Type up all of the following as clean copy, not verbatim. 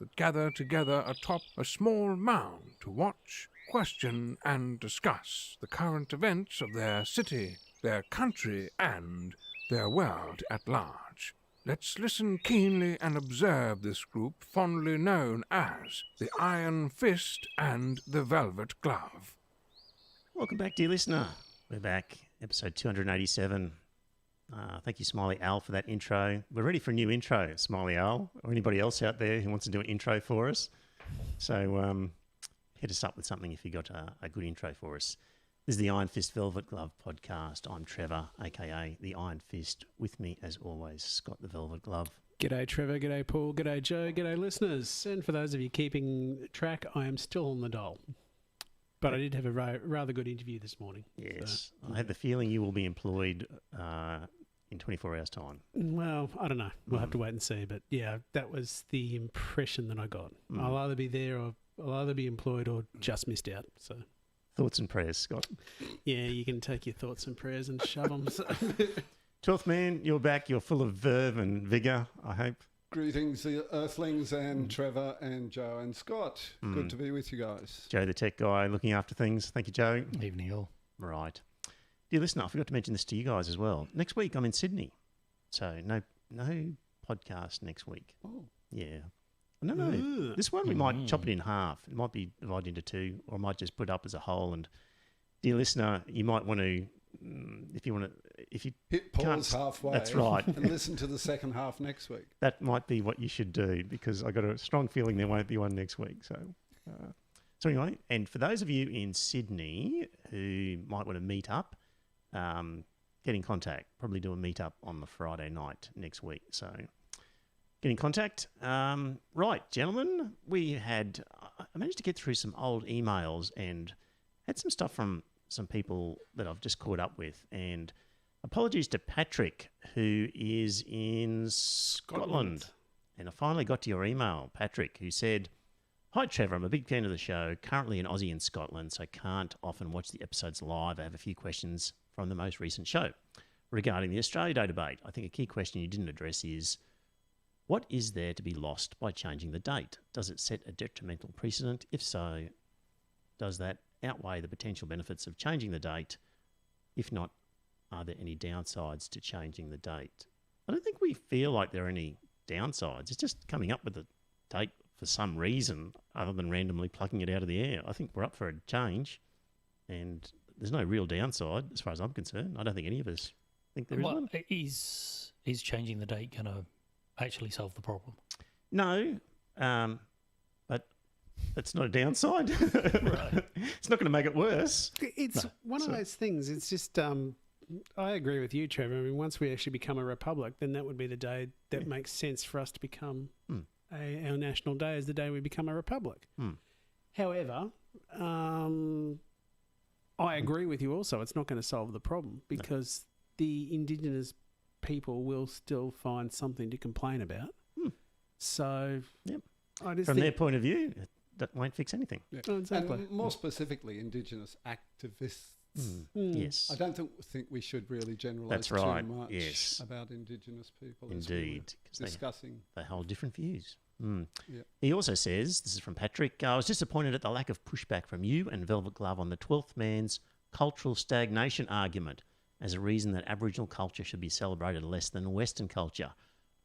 that gather together atop a small mound to watch, question, and discuss the current events of their city, their country, and their world at large. Let's listen keenly and observe this group fondly known as the Iron Fist and the Velvet Glove. Welcome back, dear listener. We're back, episode 287. Thank you, Smiley Al, for that intro. We're ready for a new intro, Smiley Al, or anybody else out there who wants to do an intro for us. So hit us up with something if you got a good intro for us. This is the Iron Fist Velvet Glove podcast. I'm Trevor, a.k.a. the Iron Fist. With me, as always, Scott the Velvet Glove. G'day Trevor, g'day Paul, g'day Joe, g'day listeners. And for those of you keeping track, I am still on the dole. But I did have a rather good interview this morning. Yes. So, I have the feeling you will be employed in 24 hours' time. Well, I don't know. We'll have to wait and see. But yeah, that was the impression that I got. I'll either be there or I'll either be employed or just missed out. So, thoughts and prayers, Scott. Yeah, you can take your thoughts and prayers and shove them. So. 12th man, you're back. You're full of verve and vigour, I hope. Greetings, the Earthlings and Trevor and Joe and Scott. Good to be with you guys. Joe, the tech guy, looking after things. Thank you, Joe. Evening all. Right. Dear listener, I forgot to mention this to you guys as well. Next week, I'm in Sydney. So no podcast next week. Oh. Yeah. No. This one we might chop it in half. It might be divided into two, or I might just put it up as a whole. And dear listener, you might want to, if you hit pause halfway. That's right. And listen to the second half next week. That might be what you should do, because I got a strong feeling there won't be one next week. So anyway, and for those of you in Sydney who might want to meet up, get in contact. Probably do a meet-up on the Friday night next week. So get in contact. Right, gentlemen, I managed to get through some old emails and had some stuff from some people that I've just caught up with. And apologies to Patrick, who is in Scotland. And I finally got to your email, Patrick, who said, "Hi, Trevor. I'm a big fan of the show. Currently an Aussie in Scotland, so can't often watch the episodes live. I have a few questions from the most recent show regarding the Australia Day debate. I think a key question you didn't address is, what is there to be lost by changing the date? Does it set a detrimental precedent? If so, does that outweigh the potential benefits of changing the date? If not, are there any downsides to changing the date?" I don't think we feel like there are any downsides. It's just coming up with a date for some reason other than randomly plucking it out of the air. I think we're up for a change, and there's no real downside as far as I'm concerned. I don't think any of us think there is one. Is changing the date going to actually solve the problem? No, but that's not a downside. Right. It's not going to make it worse. It's one of those things. It's just, I agree with you, Trevor. I mean, once we actually become a republic, then that would be the day that makes sense for us to become our national day, is the day we become a republic. However, I agree with you also. It's not going to solve the problem, because the Indigenous people will still find something to complain about. So, I just from think their point of view, that won't fix anything. Yeah. Oh, exactly. And more specifically, Indigenous activists. Yes. I don't think we should really generalise too much about Indigenous people. Indeed. Discussing. They hold different views. Yeah. He also says, this is from Patrick, "I was disappointed at the lack of pushback from you and Velvet Glove on the 12th man's cultural stagnation argument as a reason that Aboriginal culture should be celebrated less than Western culture.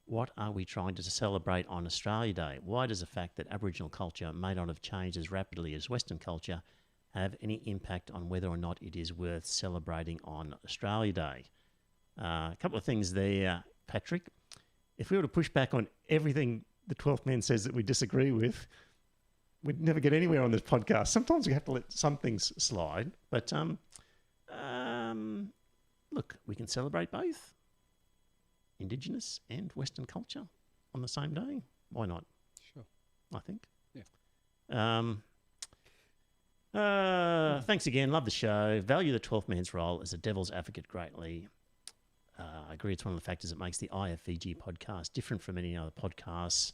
What are we trying to celebrate on Australia Day? Why does the fact that Aboriginal culture may not have changed as rapidly as Western culture have any impact on whether or not it is worth celebrating on Australia Day?" A couple of things there, Patrick. If we were to push back on everything the 12th man says that we disagree with, we'd never get anywhere on this podcast. Sometimes we have to let some things slide. But look, we can celebrate both Indigenous and Western culture on the same day. Why not? Sure. I think. Yeah. Thanks again. Love the show. Value the 12th man's role as a devil's advocate greatly. I agree it's one of the factors that makes the IFVG podcast different from any other podcasts.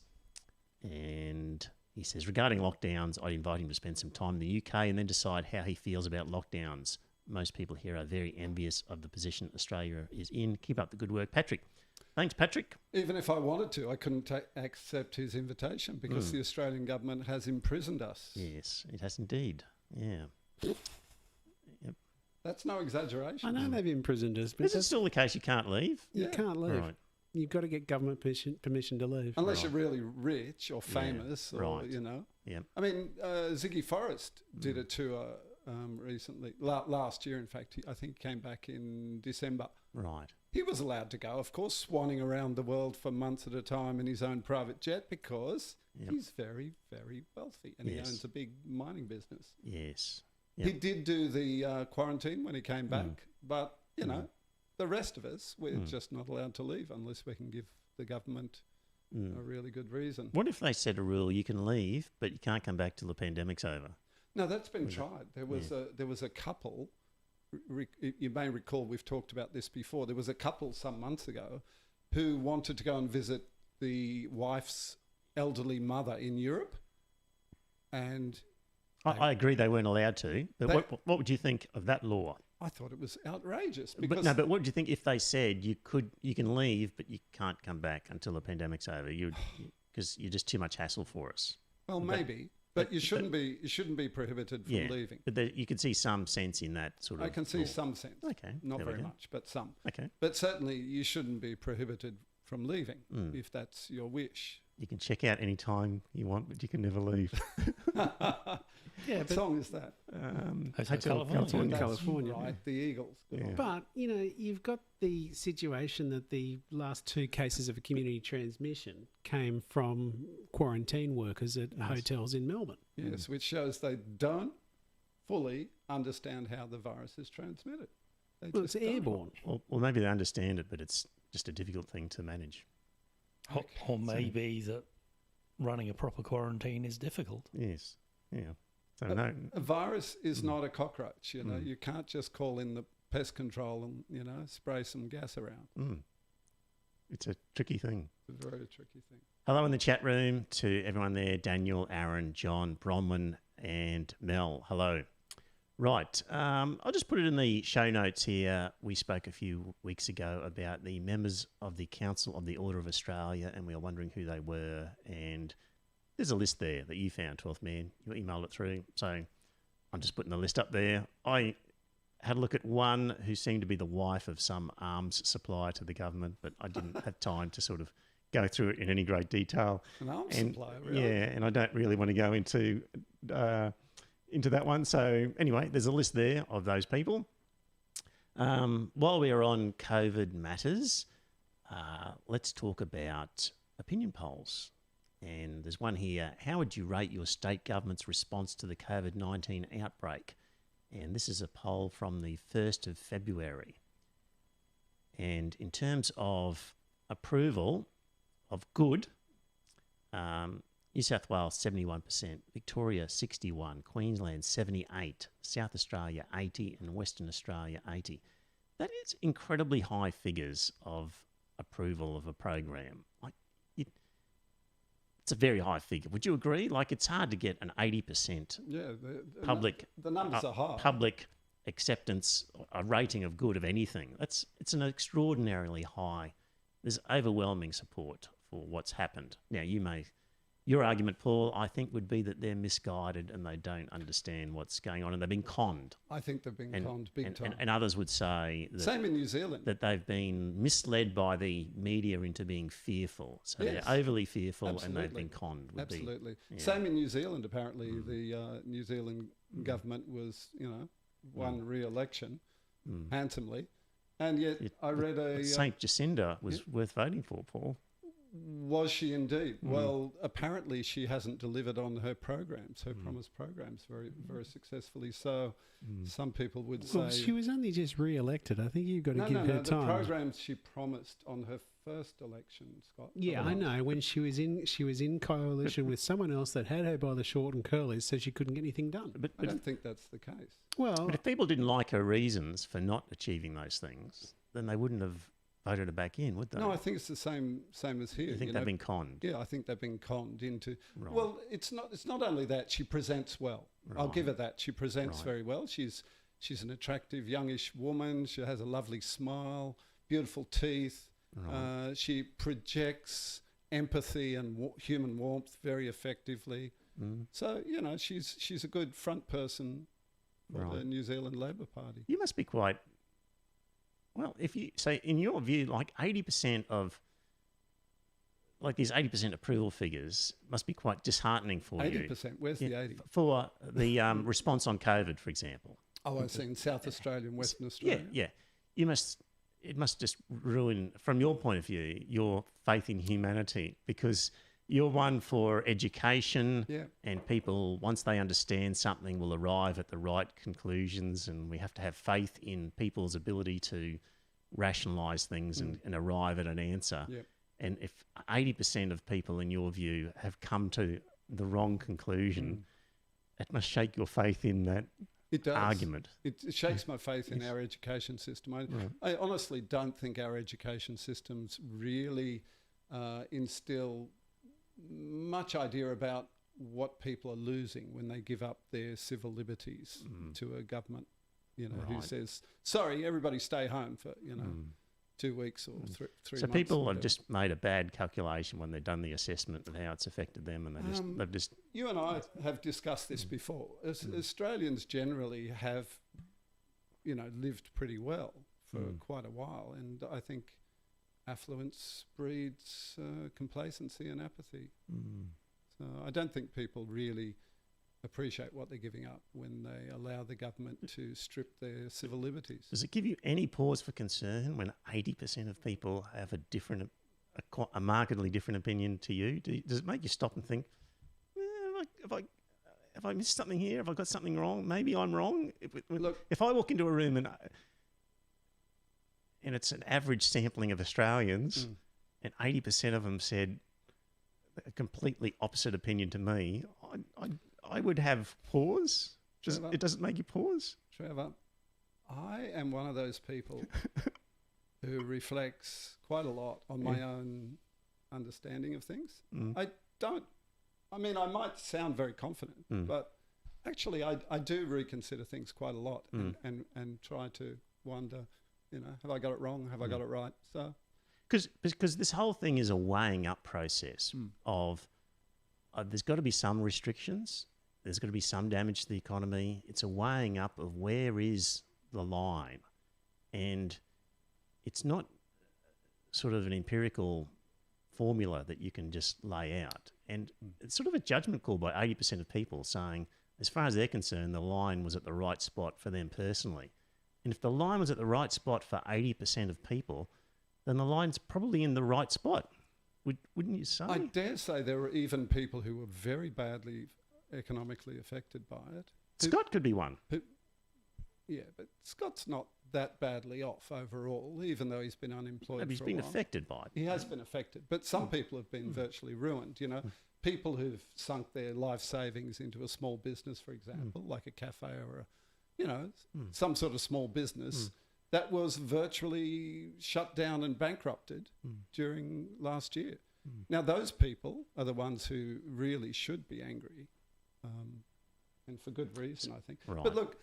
And he says, regarding lockdowns, I'd invite him to spend some time in the UK and then decide how he feels about lockdowns. Most people here are very envious of the position Australia is in. Keep up the good work. Patrick, Thanks, Patrick. Even if I wanted to, I couldn't accept his invitation because the Australian government has imprisoned us. Yes, it has indeed. Yeah. Yep. That's no exaggeration. I know they've imprisoned us, but Is it still the case you can't leave? you can't leave. Right. You've got to get government permission to leave. Unless you're really rich or famous, or right. you know. Yeah. I mean, Ziggy Forrest did a tour recently, last year. In fact, I think he came back in December. Right. He was allowed to go, of course, swanning around the world for months at a time in his own private jet because he's very, very wealthy and he owns a big mining business. Yes. He did do the quarantine when he came back, but you know. The rest of us, we're just not allowed to leave unless we can give the government a really good reason. What if they set a rule you can leave, but you can't come back till the pandemic's over? No, that's been tried. There was a couple. You may recall we've talked about this before. There was a couple some months ago who wanted to go and visit the wife's elderly mother in Europe, and I agree they weren't allowed to. But what would you think of that law? I thought it was outrageous. But what would you think if they said you can leave, but you can't come back until the pandemic's over? Because you're just too much hassle for us. Well, maybe, but you shouldn't be prohibited from leaving. But you could see some sense in that sort of. I can see some sense. Okay, not very much, but some. Okay, but certainly you shouldn't be prohibited from leaving if that's your wish. You can check out any time you want, but you can never leave. What song is that? Hotel California. Right, the Eagles. But, you know, you've got the situation that the last 2 cases of a community transmission came from quarantine workers at hotels in Melbourne. Yes, which shows they don't fully understand how the virus is transmitted. It's airborne. Well, maybe they understand it, but it's just a difficult thing to manage. Or maybe that running a proper quarantine is difficult. Yes, yeah. So a virus is not a cockroach, you know. You can't just call in the pest control and, you know, spray some gas around. It's a tricky thing. It's a very tricky thing. Hello in the chat room to everyone there, Daniel, Aaron, John, Bronwyn and Mel. Hello. Right, I'll just put it in the show notes here. We spoke a few weeks ago about the members of the Council of the Order of Australia, and we were wondering who they were. And there's a list there that you found, 12th Man. You emailed it through. So I'm just putting the list up there. I had a look at one who seemed to be the wife of some arms supplier to the government, but I didn't have time to sort of go through it in any great detail. An arms supplier, really? Yeah, and I don't really want to go into that one. So anyway, there's a list there of those people. While we are on COVID matters, let's talk about opinion polls. And there's one here. How would you rate your state government's response to the COVID-19 outbreak? And this is a poll from the 1st of February. And in terms of approval of good, New South Wales 71%, Victoria 61%, Queensland 78%, South Australia 80%, and Western Australia 80%. That is incredibly high figures of approval of a program. It's a very high figure. Would you agree? Like, it's hard to get an 80% public. The numbers are high. Public acceptance, a rating of good of anything. It's an extraordinarily high. There's overwhelming support for what's happened. Now, your argument, Paul, I think would be that they're misguided and they don't understand what's going on and they've been conned. I think they've been conned big time. And others would say that, same in New Zealand, that they've been misled by the media into being fearful. So they're overly fearful and they've been conned. Absolutely. Same in New Zealand, apparently. The New Zealand government was, won re-election handsomely. And yet I read St. Jacinda was worth voting for, Paul. Was she indeed? Well, apparently she hasn't delivered on her programs, her promised programs very, very successfully. So some people would say... Well, she was only just re-elected. I think you've got to give her time. The programs she promised on her first election, Scott. Yeah, I know. When she was in coalition with someone else that had her by the short and curlies, so she couldn't get anything done. But I don't think that's the case. Well, but if people didn't like her reasons for not achieving those things, then they wouldn't have voted her back in, would they? No, I think it's the same as here. You think they've been conned? Yeah, I think they've been conned into... Right. Well, it's not only that, she presents well. Right. I'll give her that. She presents very well. She's an attractive, youngish woman. She has a lovely smile, beautiful teeth, Right. She projects empathy and human warmth very effectively. So, she's a good front person for the New Zealand Labor Party. You must be quite... Well, if you say, in your view, like 80% of... Like these 80% approval figures must be quite disheartening for you. 80%? Where's the 80? For the response on COVID, for example. Oh, I see, in South Australia and Western Australia. Yeah. It must just ruin, from your point of view, your faith in humanity, because you're one for education, and people, once they understand something, will arrive at the right conclusions, and we have to have faith in people's ability to rationalise things and arrive at an answer. Yep. And if 80% of people, in your view, have come to the wrong conclusion, it must shake your faith in that argument. It shakes my faith in our education system. I honestly don't think our education systems really instill much idea about what people are losing when they give up their civil liberties to a government, who says, sorry, everybody stay home for, 2 weeks or 3 months. So people have just made a bad calculation when they've done the assessment and how it's affected them, and they've just... You and I have discussed this before. Australians generally have, lived pretty well for quite a while, and I think affluence breeds complacency and apathy. So I don't think people really appreciate what they're giving up when they allow the government to strip their civil liberties. Does it give you any pause for concern when 80% of people have a markedly different opinion to you? Does it make you stop and think, have I missed something here? Have I got something wrong? Maybe I'm wrong. If I walk into a room and it's an average sampling of Australians, and 80% of them said a completely opposite opinion to me, I would have pause. It doesn't make you pause? Trevor, I am one of those people who reflects quite a lot on my own understanding of things. I might sound very confident, but actually I do reconsider things quite a lot and try to wonder, have I got it wrong? Have I got it right? So, because this whole thing is a weighing up process of there's got to be some restrictions. There's got to be some damage to the economy. It's a weighing up of where is the line. And it's not sort of an empirical formula that you can just lay out. And it's sort of a judgment call by 80% of people saying, as far as they're concerned, the line was at the right spot for them personally. And if the line was at the right spot for 80% of people, then the line's probably in the right spot. Wouldn't you say? I dare say there were even people who were very badly economically affected by it. Scott could be one. But Scott's not that badly off overall, even though he's been unemployed for a while. He's been affected by it. He has been affected. But some people have been virtually ruined, People who've sunk their life savings into a small business, for example, like a cafe or some sort of small business that was virtually shut down and bankrupted during last year. Now, those people are the ones who really should be angry, and for good reason, I think. Right. But look,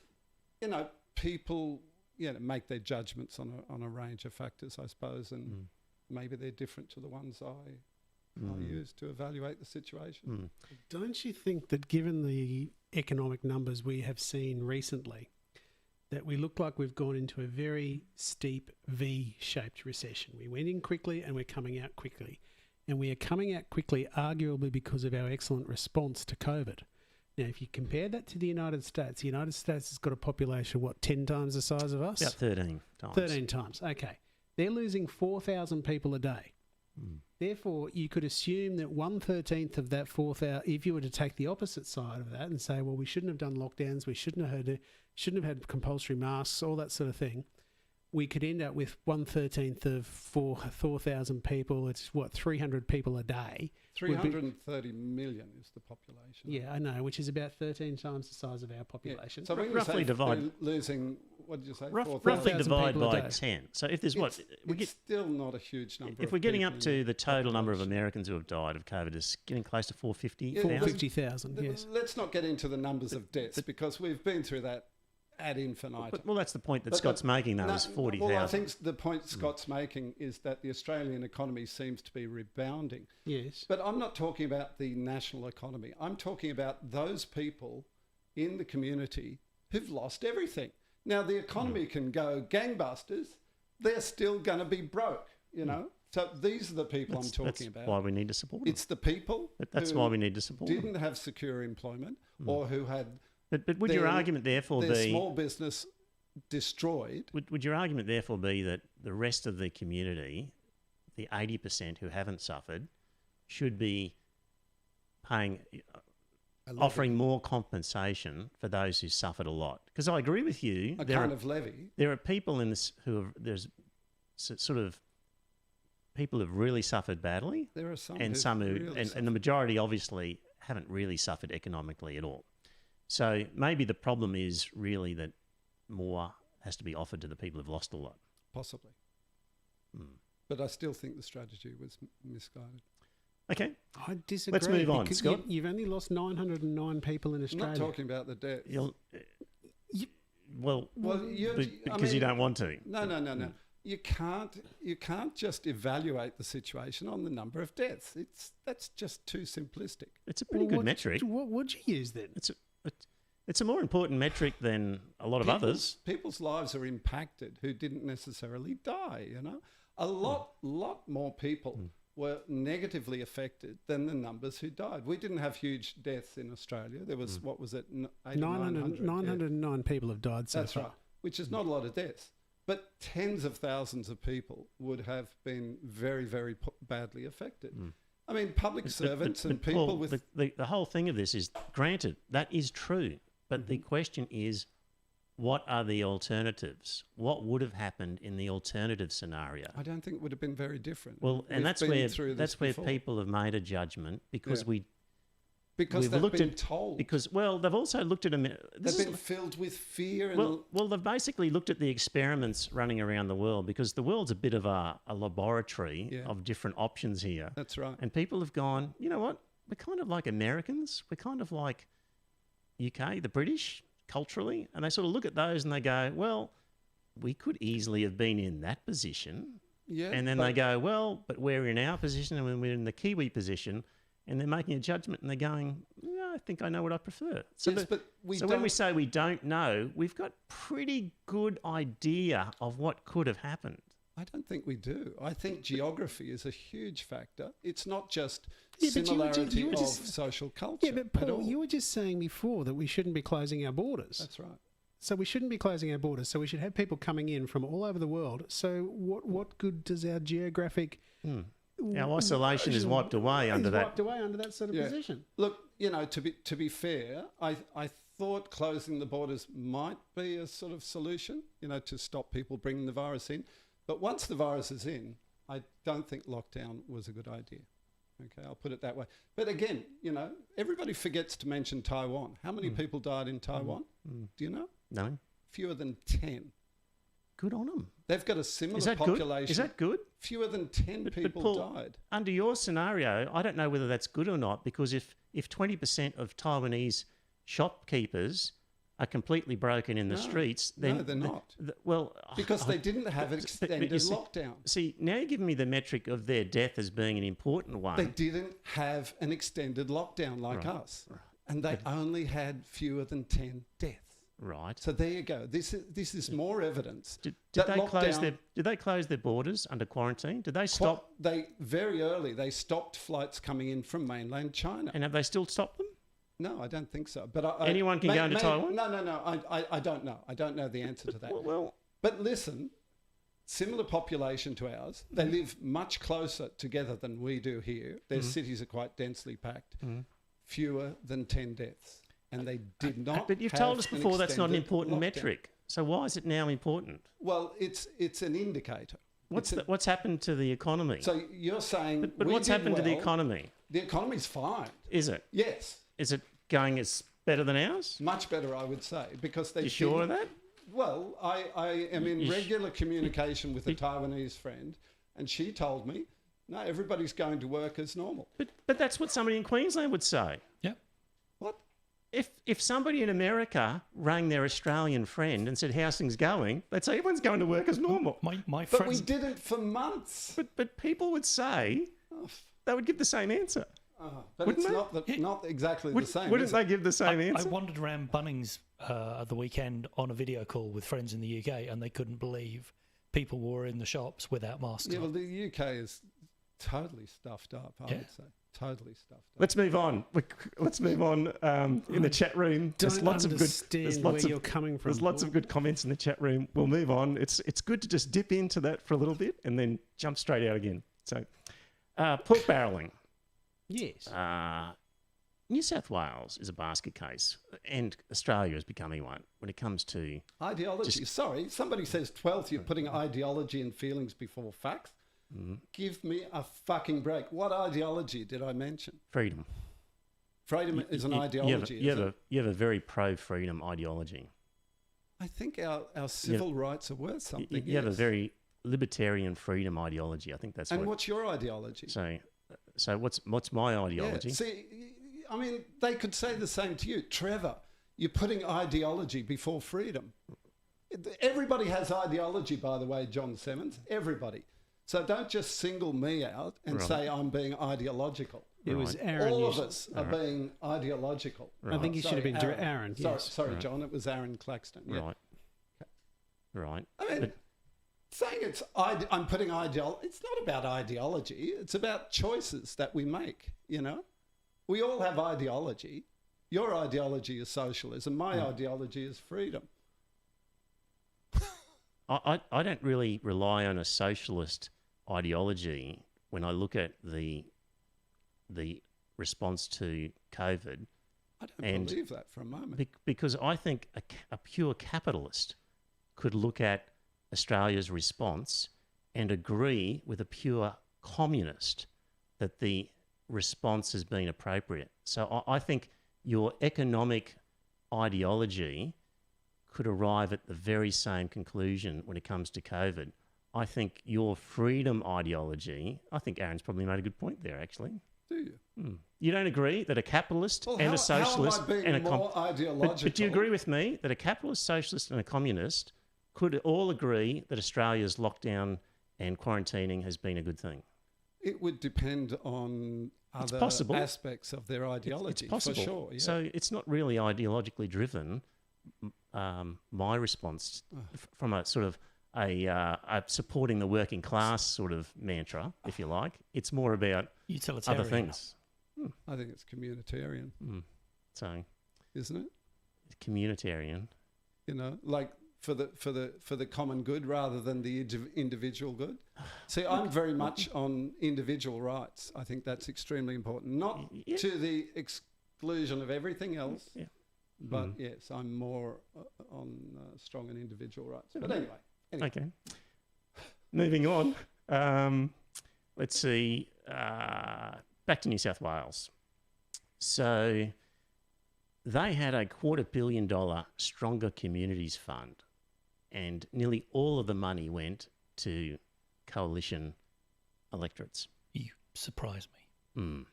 people make their judgments on a range of factors, I suppose, and maybe they're different to the ones I use to evaluate the situation. Don't you think that given the economic numbers we have seen recently, that we look like we've gone into a very steep V-shaped recession? We went in quickly and we're coming out quickly. And we are coming out quickly arguably because of our excellent response to COVID. Now, if you compare that to the United States has got a population, 10 times the size of us? About 13 times. 13 times, okay. They're losing 4,000 people a day. Therefore, you could assume that 1/13 of that 4,000, if you were to take the opposite side of that and say, well, we shouldn't have done lockdowns, we shouldn't have had compulsory masks, all that sort of thing, we could end up with 1/13 of 4,000 people. It's 300 people a day. 330 million is the population. Yeah, I know, which is about 13 times the size of our population. Yeah. So when roughly divide, losing, what did you say? Roughly divide by 10. So if there's it's still not a huge number. If we're getting up to the total number of Americans who have died of COVID is getting close to 450,000. 450,000, yes. Let's not get into the numbers of deaths because we've been through that ad infinitum. Well, that's the point that But Scott's making, though, is 40,000. Well, I think the point Scott's making is that the Australian economy seems to be rebounding. Yes. But I'm not talking about the national economy. I'm talking about those people in the community who've lost everything. Now, the economy can go gangbusters. They're still going to be broke, you know. So these are the people I'm talking about. That's why we need to support them. It's the people That's why we need to support didn't them. have secure employment or who had But would your argument therefore their be... small business destroyed. Would your argument therefore be that the rest of the community, the 80% who haven't suffered, should be paying... offering more compensation for those who suffered a lot? Because I agree with you. A kind of levy. There are people in this there's sort of people who've really suffered badly. There are some and some who, really and the majority obviously haven't really suffered economically at all. So maybe the problem is really that more has to be offered to the people who've lost a lot. Possibly. But I still think the strategy was misguided. Okay. I disagree. Let's move on, because Scott. You've only lost 909 people in I'm Australia. not talking about the death. Because you don't want to. No. You can't just evaluate the situation on the number of deaths. That's just too simplistic. It's a pretty good metric. What would you use then? It's a more important metric than a lot of others. People's lives are impacted who didn't necessarily die, you know. A lot more people were negatively affected than the numbers who died. We didn't have huge deaths in Australia. There was, 909 people have died so far. That's right, which is not a lot of deaths. But tens of thousands of people would have been very, very badly affected. I mean, public servants and people Paul, with... The whole thing of this is, granted, that is true. But the question is, what are the alternatives? What would have happened in the alternative scenario? I don't think it would have been very different. Well, and that's where people have made a judgment because they've been told. Because they've also looked at they've been filled with fear. Well, they've basically looked at the experiments running around the world because the world's a bit of a laboratory of different options here. That's right. And people have gone, you know what? We're kind of like Americans. We're kind of like UK, the British, culturally. And they sort of look at those and they go, well, we could easily have been in that position. Yeah. And then they go, well, but we're in our position and we're in the Kiwi position. And they're making a judgment and they're going, yeah, I think I know what I prefer. So, when we say we don't know, we've got pretty good idea of what could have happened. I don't think we do. I think geography is a huge factor. It's not just similarity of social culture. Yeah, but Paul, you were just saying before that we shouldn't be closing our borders. That's right. So we shouldn't be closing our borders. So we should have people coming in from all over the world. So what good does our geographic... Our isolation is wiped away under that. Wiped away under that sort of position. Look, you know, to be fair, I thought closing the borders might be a sort of solution, you know, to stop people bringing the virus in. But once the virus is in, I don't think lockdown was a good idea. Okay, I'll put it that way. But again, you know, everybody forgets to mention Taiwan. How many people died in Taiwan? Do you know? No. Fewer than 10. Good on them. They've got a similar Good? population. Is that good? Fewer than 10 people Paul, died. Under your scenario, I don't know whether that's good or not, because if 20% of Taiwanese shopkeepers are completely broken in the streets, then... No, they're not. Well... Because they didn't have an extended lockdown. See, now you're giving me the metric of their death as being an important one. They didn't have an extended lockdown like us. Right. And they only had fewer than 10 deaths. Right. So there you go. This is more evidence. Did they close their borders under quarantine? Did they stop? Very early they stopped flights coming in from mainland China. And have they still stopped them? No, I don't think so. But anyone can go into Taiwan? No. I don't know. I don't know the answer to that. Well, but listen, similar population to ours. They live much closer together than we do here. Their cities are quite densely packed. Fewer than 10 deaths. And they did not. But you've told us before that's not an important metric. So why is it now important? Well, it's an indicator. What's happened to the economy? So you're saying, but what's happened to the economy? The economy's fine. Is it? Yes. Is it going as better than ours? Much better, I would say, because they. You sure of that? Well, I am in regular communication with a Taiwanese friend, and she told me, no, everybody's going to work as normal. But that's what somebody in Queensland would say. Yeah. What? if somebody in America rang their Australian friend and said, how's things going? They'd say, everyone's going to work as normal. My But friends, we didn't for months. But people would say, they would give the same answer. But Wouldn't it's they? not exactly the same. Wouldn't is they it? give the same I answer? wandered around Bunnings at the weekend on a video call with friends in the UK, and they couldn't believe people were in the shops without masks Yeah, well, on. the UK is totally stuffed up, I would say. Totally stuffed up. Let's move on. Let's move on in the chat room. Don't understand where you're coming from. There's lots of good comments in the chat room. We'll move on. It's good to just dip into that for a little bit and then jump straight out again. So, pork barrelling. Yes. New South Wales is a basket case, and Australia is becoming one when it comes to Ideology. Sorry, somebody says 12th, you're putting ideology and feelings before facts. Give me a fucking break. What ideology did I mention? freedom. Freedom is an ideology. You have a very pro-freedom ideology. I think our civil rights are worth something. You have a very libertarian freedom ideology. I think that's And what's your ideology? So what's my ideology? Yeah, see, I mean, they could say the same to you. Trevor, you're putting ideology before freedom. Everybody has ideology, by the way, John Simmons. Everybody. So don't just single me out and say I'm being ideological. It was Aaron. All of us are being ideological. I think he should have been Aaron. Yes. Sorry, John. It was Aaron Claxton. Yeah. Right. I mean, saying I'm putting ideology. It's not about ideology. It's about choices that we make. You know, we all have ideology. Your ideology is socialism. My ideology is freedom. I don't really rely on a socialist ideology when I look at the response to COVID. I don't believe that for a moment. Because I think a pure capitalist could look at Australia's response and agree with a pure communist that the response has been appropriate. So I think your economic ideology could arrive at the very same conclusion when it comes to COVID. I think your freedom ideology, I think Aaron's probably made a good point there, actually. Do you? You don't agree that a capitalist and a socialist and a more ideological? But do you agree with me that a capitalist, socialist and a communist could all agree that Australia's lockdown and quarantining has been a good thing? It would depend on other aspects of their ideology, it's possible. for sure. Yeah. So it's not really ideologically driven, my response from a sort of a supporting the working class sort of mantra, if you like. It's more about other things. I think it's communitarian. So, isn't it? Communitarian. You know, like for the common good rather than the individual good. See, I'm very much on individual rights. I think that's extremely important, not to the exclusion of everything else. Yeah. But yes, I'm more on strong on individual rights. But anyway. Okay. Moving on. Let's see. Back to New South Wales. So they had a $250 million Stronger Communities Fund, and nearly all of the money went to coalition electorates. You surprise me.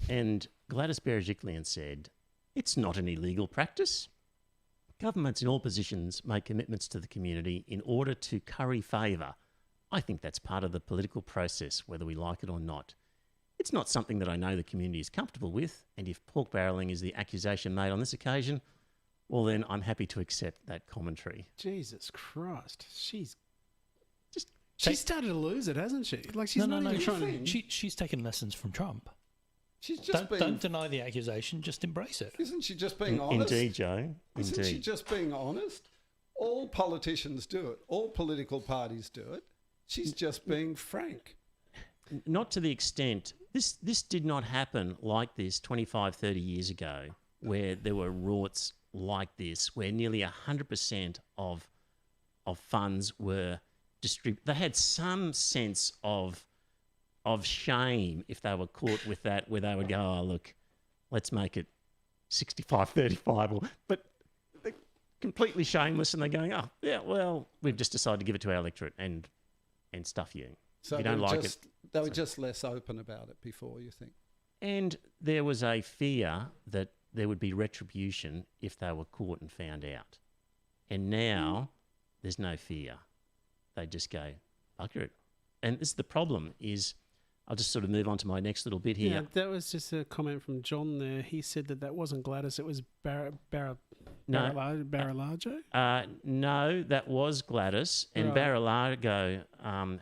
And Gladys Berejiklian said, "It's not an illegal practice. Governments in all positions make commitments to the community in order to curry favour. I think that's part of the political process, whether we like it or not. It's not something that I know the community is comfortable with, and if pork barrelling is the accusation made on this occasion, well then I'm happy to accept that commentary." Jesus Christ. She's Take- started to lose it, hasn't she? Like she's No, not even trying to... She's taken lessons from Trump. She's just Don't deny the accusation, just embrace it. Isn't she just being honest? Indeed, Joe. Isn't she just being honest? All politicians do it. All political parties do it. She's just being frank. Not to the extent... This did not happen like this 25, 30 years ago, where there were rorts like this, where nearly 100% of funds were distributed. They had some sense of shame if they were caught with that, where they would go, "Oh, look, let's make it 65-35." But they're completely shameless, and they're going, "Oh, yeah, well, we've just decided to give it to our electorate and stuff you. So if you don't like it." They were just less open about it before, you think? And there was a fear that there would be retribution if they were caught and found out. And now there's no fear. They just go, bugger it. And this is the problem is, I'll just sort of move on to my next little bit here. Yeah, that was just a comment from John there. He said that wasn't Gladys, it was Baralajo? No, that was Gladys. And Right. Baralago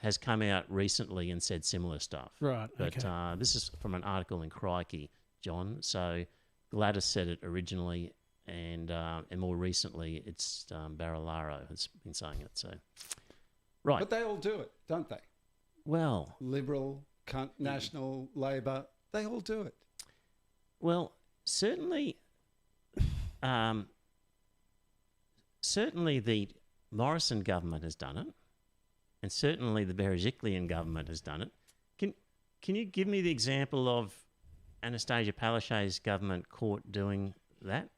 has come out recently and said similar stuff. Right, But okay. this is from an article in Crikey, John. So Gladys said it originally, and more recently it's Barilaro has been saying it. So, right. But they all do it, don't they? Well, Liberal, National, Labor, they all do it. well, certainly, certainly the Morrison government has done it, and certainly the Berejiklian government has done it. Can you give me the example of Anastasia Palaszczuk's government caught doing that?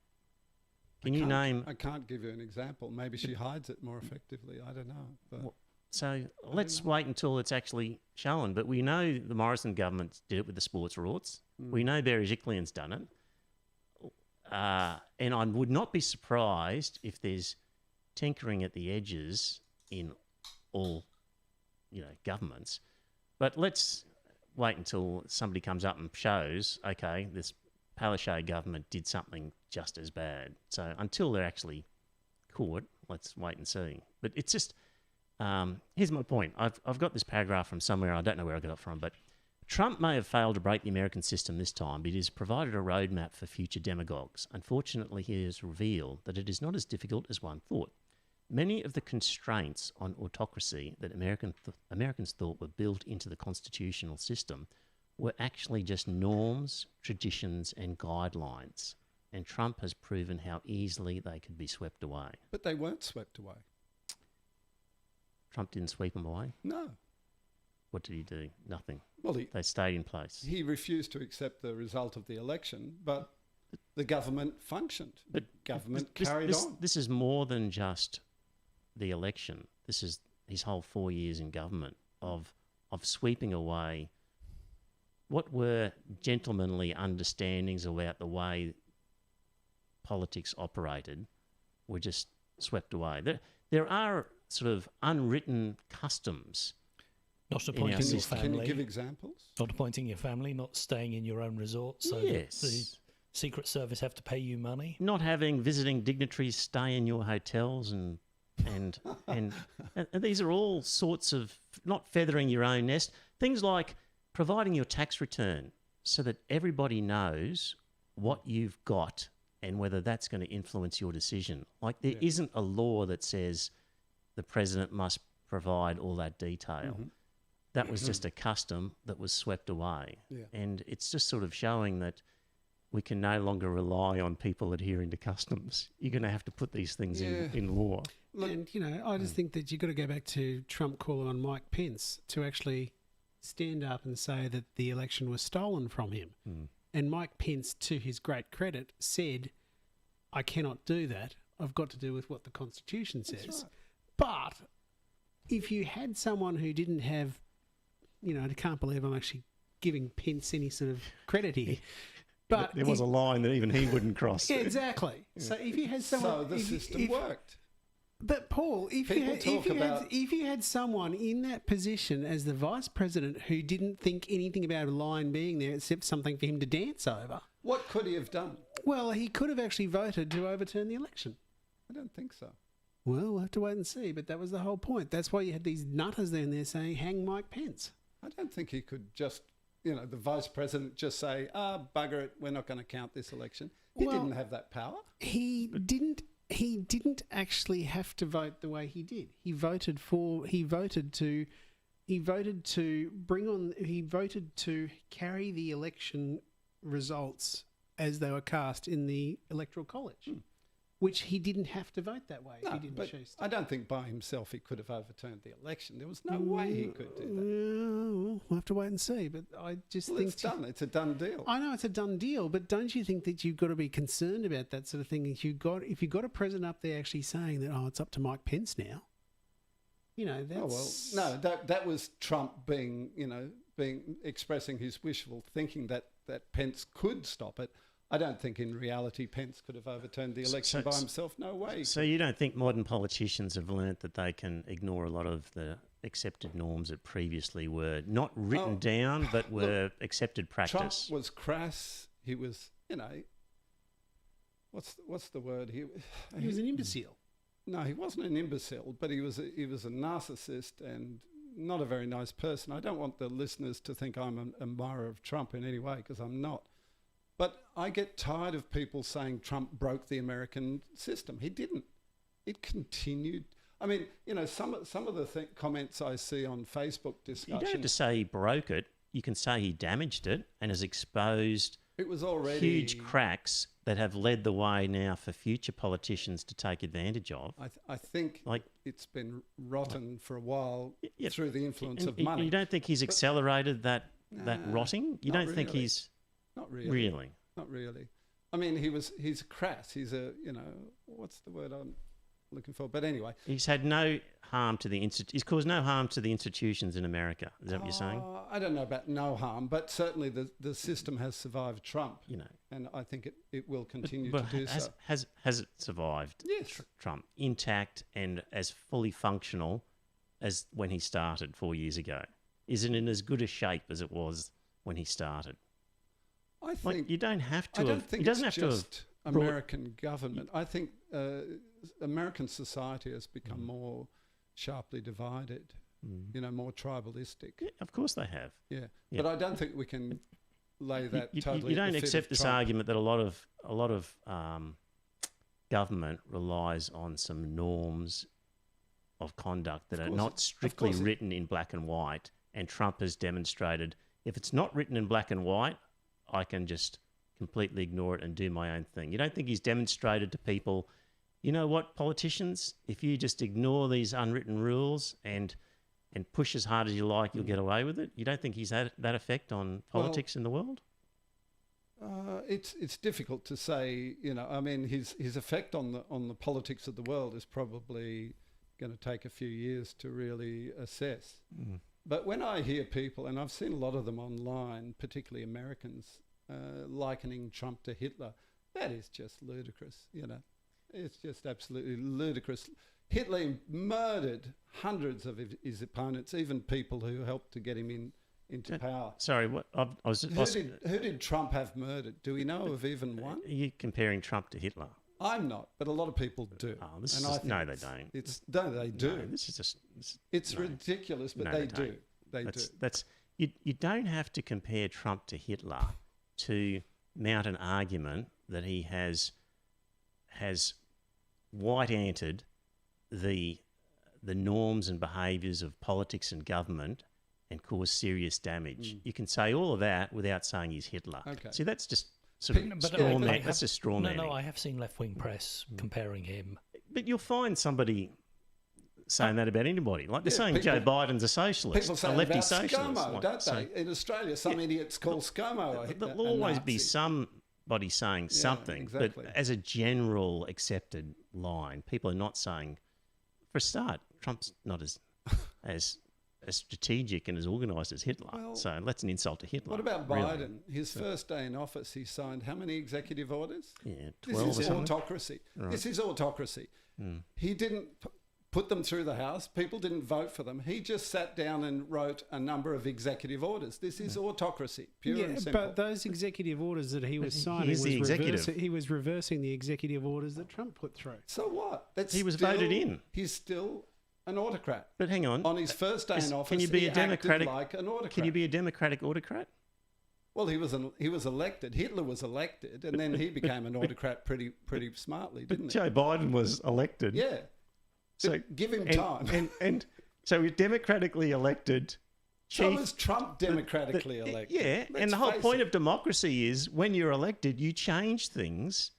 Can you name? I can't give you an example. Maybe she hides it more effectively. I don't know. But Well, So let's wait until it's actually shown. But we know the Morrison government did it with the sports rorts. We know Berejiklian's done it. And I would not be surprised if there's tinkering at the edges in all, governments. But let's wait until somebody comes up and shows, okay, this Palaszczuk government did something just as bad. So until they're actually caught, let's wait and see. But it's just... here's my point. I've got this paragraph from somewhere. I don't know where I got it from, but Trump may have failed to break the American system this time, but he has provided a roadmap for future demagogues. Unfortunately, he has revealed that it is not as difficult as one thought. Many of the constraints on autocracy that Americans thought were built into the constitutional system were actually just norms, traditions, and guidelines. And Trump has proven how easily they could be swept away. But they weren't swept away. Trump didn't sweep them away. No. What did he do? Nothing. Well, They stayed in place. he refused to accept the result of the election, but the government functioned. The government carried on. This is more than just the election. This is his whole 4 years in government of sweeping away what were gentlemanly understandings about the way politics operated were just swept away. There are sort of unwritten customs. Not In our appointing your system. Can you family. give examples? Not appointing your family, not staying in your own resort, so that Yes. the Secret Service have to pay you money. Not having visiting dignitaries stay in your hotels and these are all sorts of not feathering your own nest. Things like providing your tax return so that everybody knows what you've got and whether that's going to influence your decision. Like there isn't a law that says the president must provide all that detail. That was just a custom that was swept away. Yeah. And it's just sort of showing that we can no longer rely on people adhering to customs. You're going to have to put these things in law. And, I just think that you've got to go back to Trump calling on Mike Pence to actually stand up and say that the election was stolen from him. And Mike Pence, to his great credit, said, I cannot do that. I've got to do with what the Constitution says. But if you had someone who didn't have, I can't believe I'm actually giving Pence any sort of credit here. But There was a line that even he wouldn't cross. Yeah, exactly. So if you had someone... So the system worked. But Paul, if you had someone in that position as the vice president who didn't think anything about a line being there except something for him to dance over, What could he have done? well, he could have actually voted to overturn the election. I don't think so. Well, we'll have to wait and see, but that was the whole point. That's why you had these nutters down there saying, hang Mike Pence. I don't think he could just, the vice president just say, bugger it, we're not going to count this election. He Well, didn't have that power. He didn't actually have to vote the way he did. He voted to carry the election results as they were cast in the Electoral College, which he didn't have to vote that way if No, he didn't but choose to. I don't think by himself he could have overturned the election. There was no way he could do that. Well, we'll have to wait and see, but I just Well, think... it's done. It's a done deal. I know it's a done deal, but don't you think that you've got to be concerned about that sort of thing? If you've got a president up there actually saying that, it's up to Mike Pence now, that's... Oh, well, no, that was Trump being expressing his wishful thinking that Pence could stop it. I don't think in reality Pence could have overturned the election by himself. No way. So you don't think modern politicians have learnt that they can ignore a lot of the accepted norms that previously were not written down but were accepted practice? Trump was crass. He was, what's the word? He was an imbecile. No, he wasn't an imbecile, but he was a narcissist and not a very nice person. I don't want the listeners to think I'm an admirer of Trump in any way, because I'm not. But I get tired of people saying Trump broke the American system. He didn't. It continued. I mean, some of the comments I see on Facebook discussions. You don't have to say he broke it. You can say he damaged it and has exposed it was already huge cracks that have led the way now for future politicians to take advantage of. I think it's been rotten for a while through the influence of money. You don't think he's accelerated that rotting? You don't think he's... Not really. Really? Not really. I mean, he's crass. He's what's the word I'm looking for? But anyway. He's had no harm to he's caused no harm to the institutions in America. Is that what you're saying? I don't know about no harm, but certainly the system has survived Trump. And I think it will continue to do so. Has it survived? Yes. Trump, intact and as fully functional as when he started 4 years ago? Is it in as good a shape as it was when he started? I think you don't have to. I don't think he doesn't it's have just to American government. I think American society has become more sharply divided. More tribalistic. Yeah, of course they have. Yeah, but I don't think we can lay that totally. You don't accept this argument that a lot of government relies on some norms of conduct that are not strictly written in black and white, and Trump has demonstrated if it's not written in black and white, I can just completely ignore it and do my own thing. You don't think he's demonstrated to people, you know what, politicians, if you just ignore these unwritten rules and push as hard as you like, you'll get away with it? You don't think he's had that effect on politics in the world? It's difficult to say. I mean, his effect on the politics of the world is probably going to take a few years to really assess. But when I hear people, and I've seen a lot of them online, particularly Americans, likening Trump to Hitler, that is just ludicrous, It's just absolutely ludicrous. Hitler murdered hundreds of his opponents, even people who helped to get him into power. Sorry, what? Who did Trump have murdered? Do we know of even one? Are you comparing Trump to Hitler? I'm not, but a lot of people do. Oh, no, they don't. They do. No, this is just... It's ridiculous, but they do. They do. You don't have to compare Trump to Hitler to mount an argument that he has white-anted the norms and behaviours of politics and government and caused serious damage. You can say all of that without saying he's Hitler. Okay. See, that's just sort of straw man. That's just straw man. No, I have seen left-wing press comparing him. But you'll find somebody saying that about anybody. Like they're saying Joe Biden's a socialist, people a say lefty about socialist. ScoMo, don't they? In Australia, some idiots call ScoMo There'll always be somebody saying something. Exactly. But as a general accepted line, people are not saying, for a start, Trump's not as strategic and as organised as Hitler. So that's an insult to Hitler. What about really. Biden? His first day in office, he signed how many executive orders? Yeah, 12 This is or something. autocracy. Right. This is autocracy. He didn't put them through the House. People didn't vote for them. He just sat down and wrote a number of executive orders. This is autocracy, pure and simple. But those executive orders that he was signing, he was reversing the executive orders that Trump put through. So what? He was voted in. He's still an autocrat. But hang on. On his first day in office, can you be he a democratic, acted like an autocrat. Can you be a democratic autocrat? Well, he was elected. Hitler was elected, and then he became an autocrat pretty smartly, didn't he? Joe Biden was elected. Yeah. So give him time. And so he's democratically elected. So was Trump democratically elected. Yeah, and the whole point of democracy is when you're elected, you change things.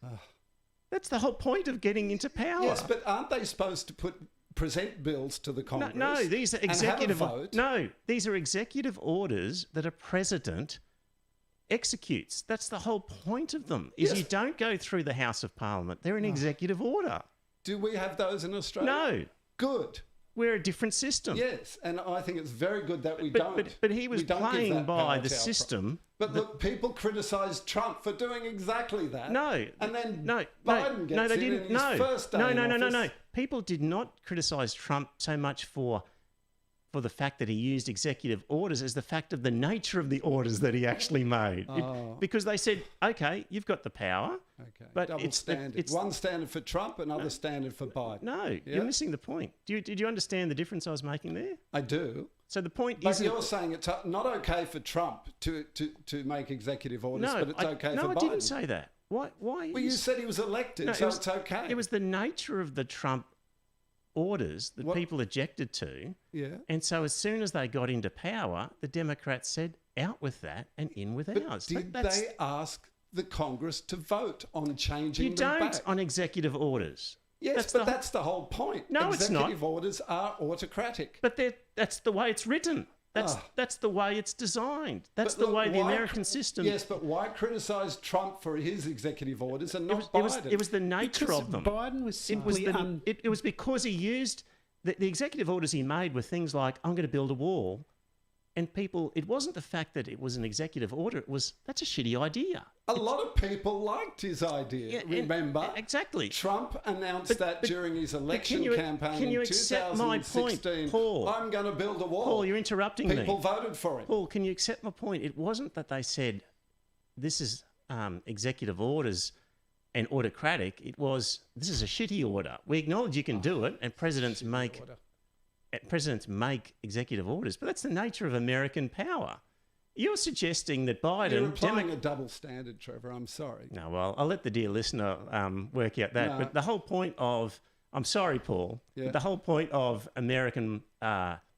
That's the whole point of getting into power. Yes, but aren't they supposed to present bills to the Congress? No, these are executive. And have a vote? No, these are executive orders that a president executes. That's the whole point of them. Is you don't go through the House of Parliament. They're an executive order. Do we have those in Australia? No. Good. We're a different system. Yes, and I think it's very good that we don't. But he was we don't give playing that by power the to our system. But look, people criticised Trump for doing exactly that. No. And then No. Biden gets they in didn't. in his first day in office. No. People did not criticise Trump so much for the fact that he used executive orders as the fact of the nature of the orders that he actually made. Because they said, okay, you've got the power. Okay, but double standard. One standard for Trump, another standard for Biden. No, you're missing the point. Did you understand the difference I was making there? I do. So the point But isn't... you're saying it's not okay for Trump to make executive orders, but it's okay for Biden. No, I didn't say that. Why? Well, you said he was elected, so it's okay. It was the nature of the Trump orders that people objected to. Yeah. And so as soon as they got into power, the Democrats said, out with that and in with ours. Did they ask the Congress to vote on changing them back? You don't on executive orders. Yes, that's the whole point. No, it's not. Executive orders are autocratic. But that's the way it's written. That's the way it's designed. That's the way the American system... Yes, but why criticise Trump for his executive orders and not Biden? It was the nature of them. Biden was simply... It was because he used... The executive orders he made were things like, I'm going to build a wall. And people... It wasn't the fact that it was an executive order. It was, that's a shitty idea. A lot of people liked his idea, remember? Exactly. Trump announced that during his election campaign in 2016. My point, Paul? I'm going to build a wall. Paul, you're interrupting me. People voted for it. Paul, can you accept my point? It wasn't that they said, this is executive orders and autocratic. It was, this is a shitty order. We acknowledge you can do it, and presidents make executive orders, but that's the nature of American power. You're suggesting that Biden... You're applying a double standard, Trevor. I'm sorry. No, well, I'll let the dear listener work out that. No. But the whole point of... I'm sorry, Paul. Yeah. But the whole point of American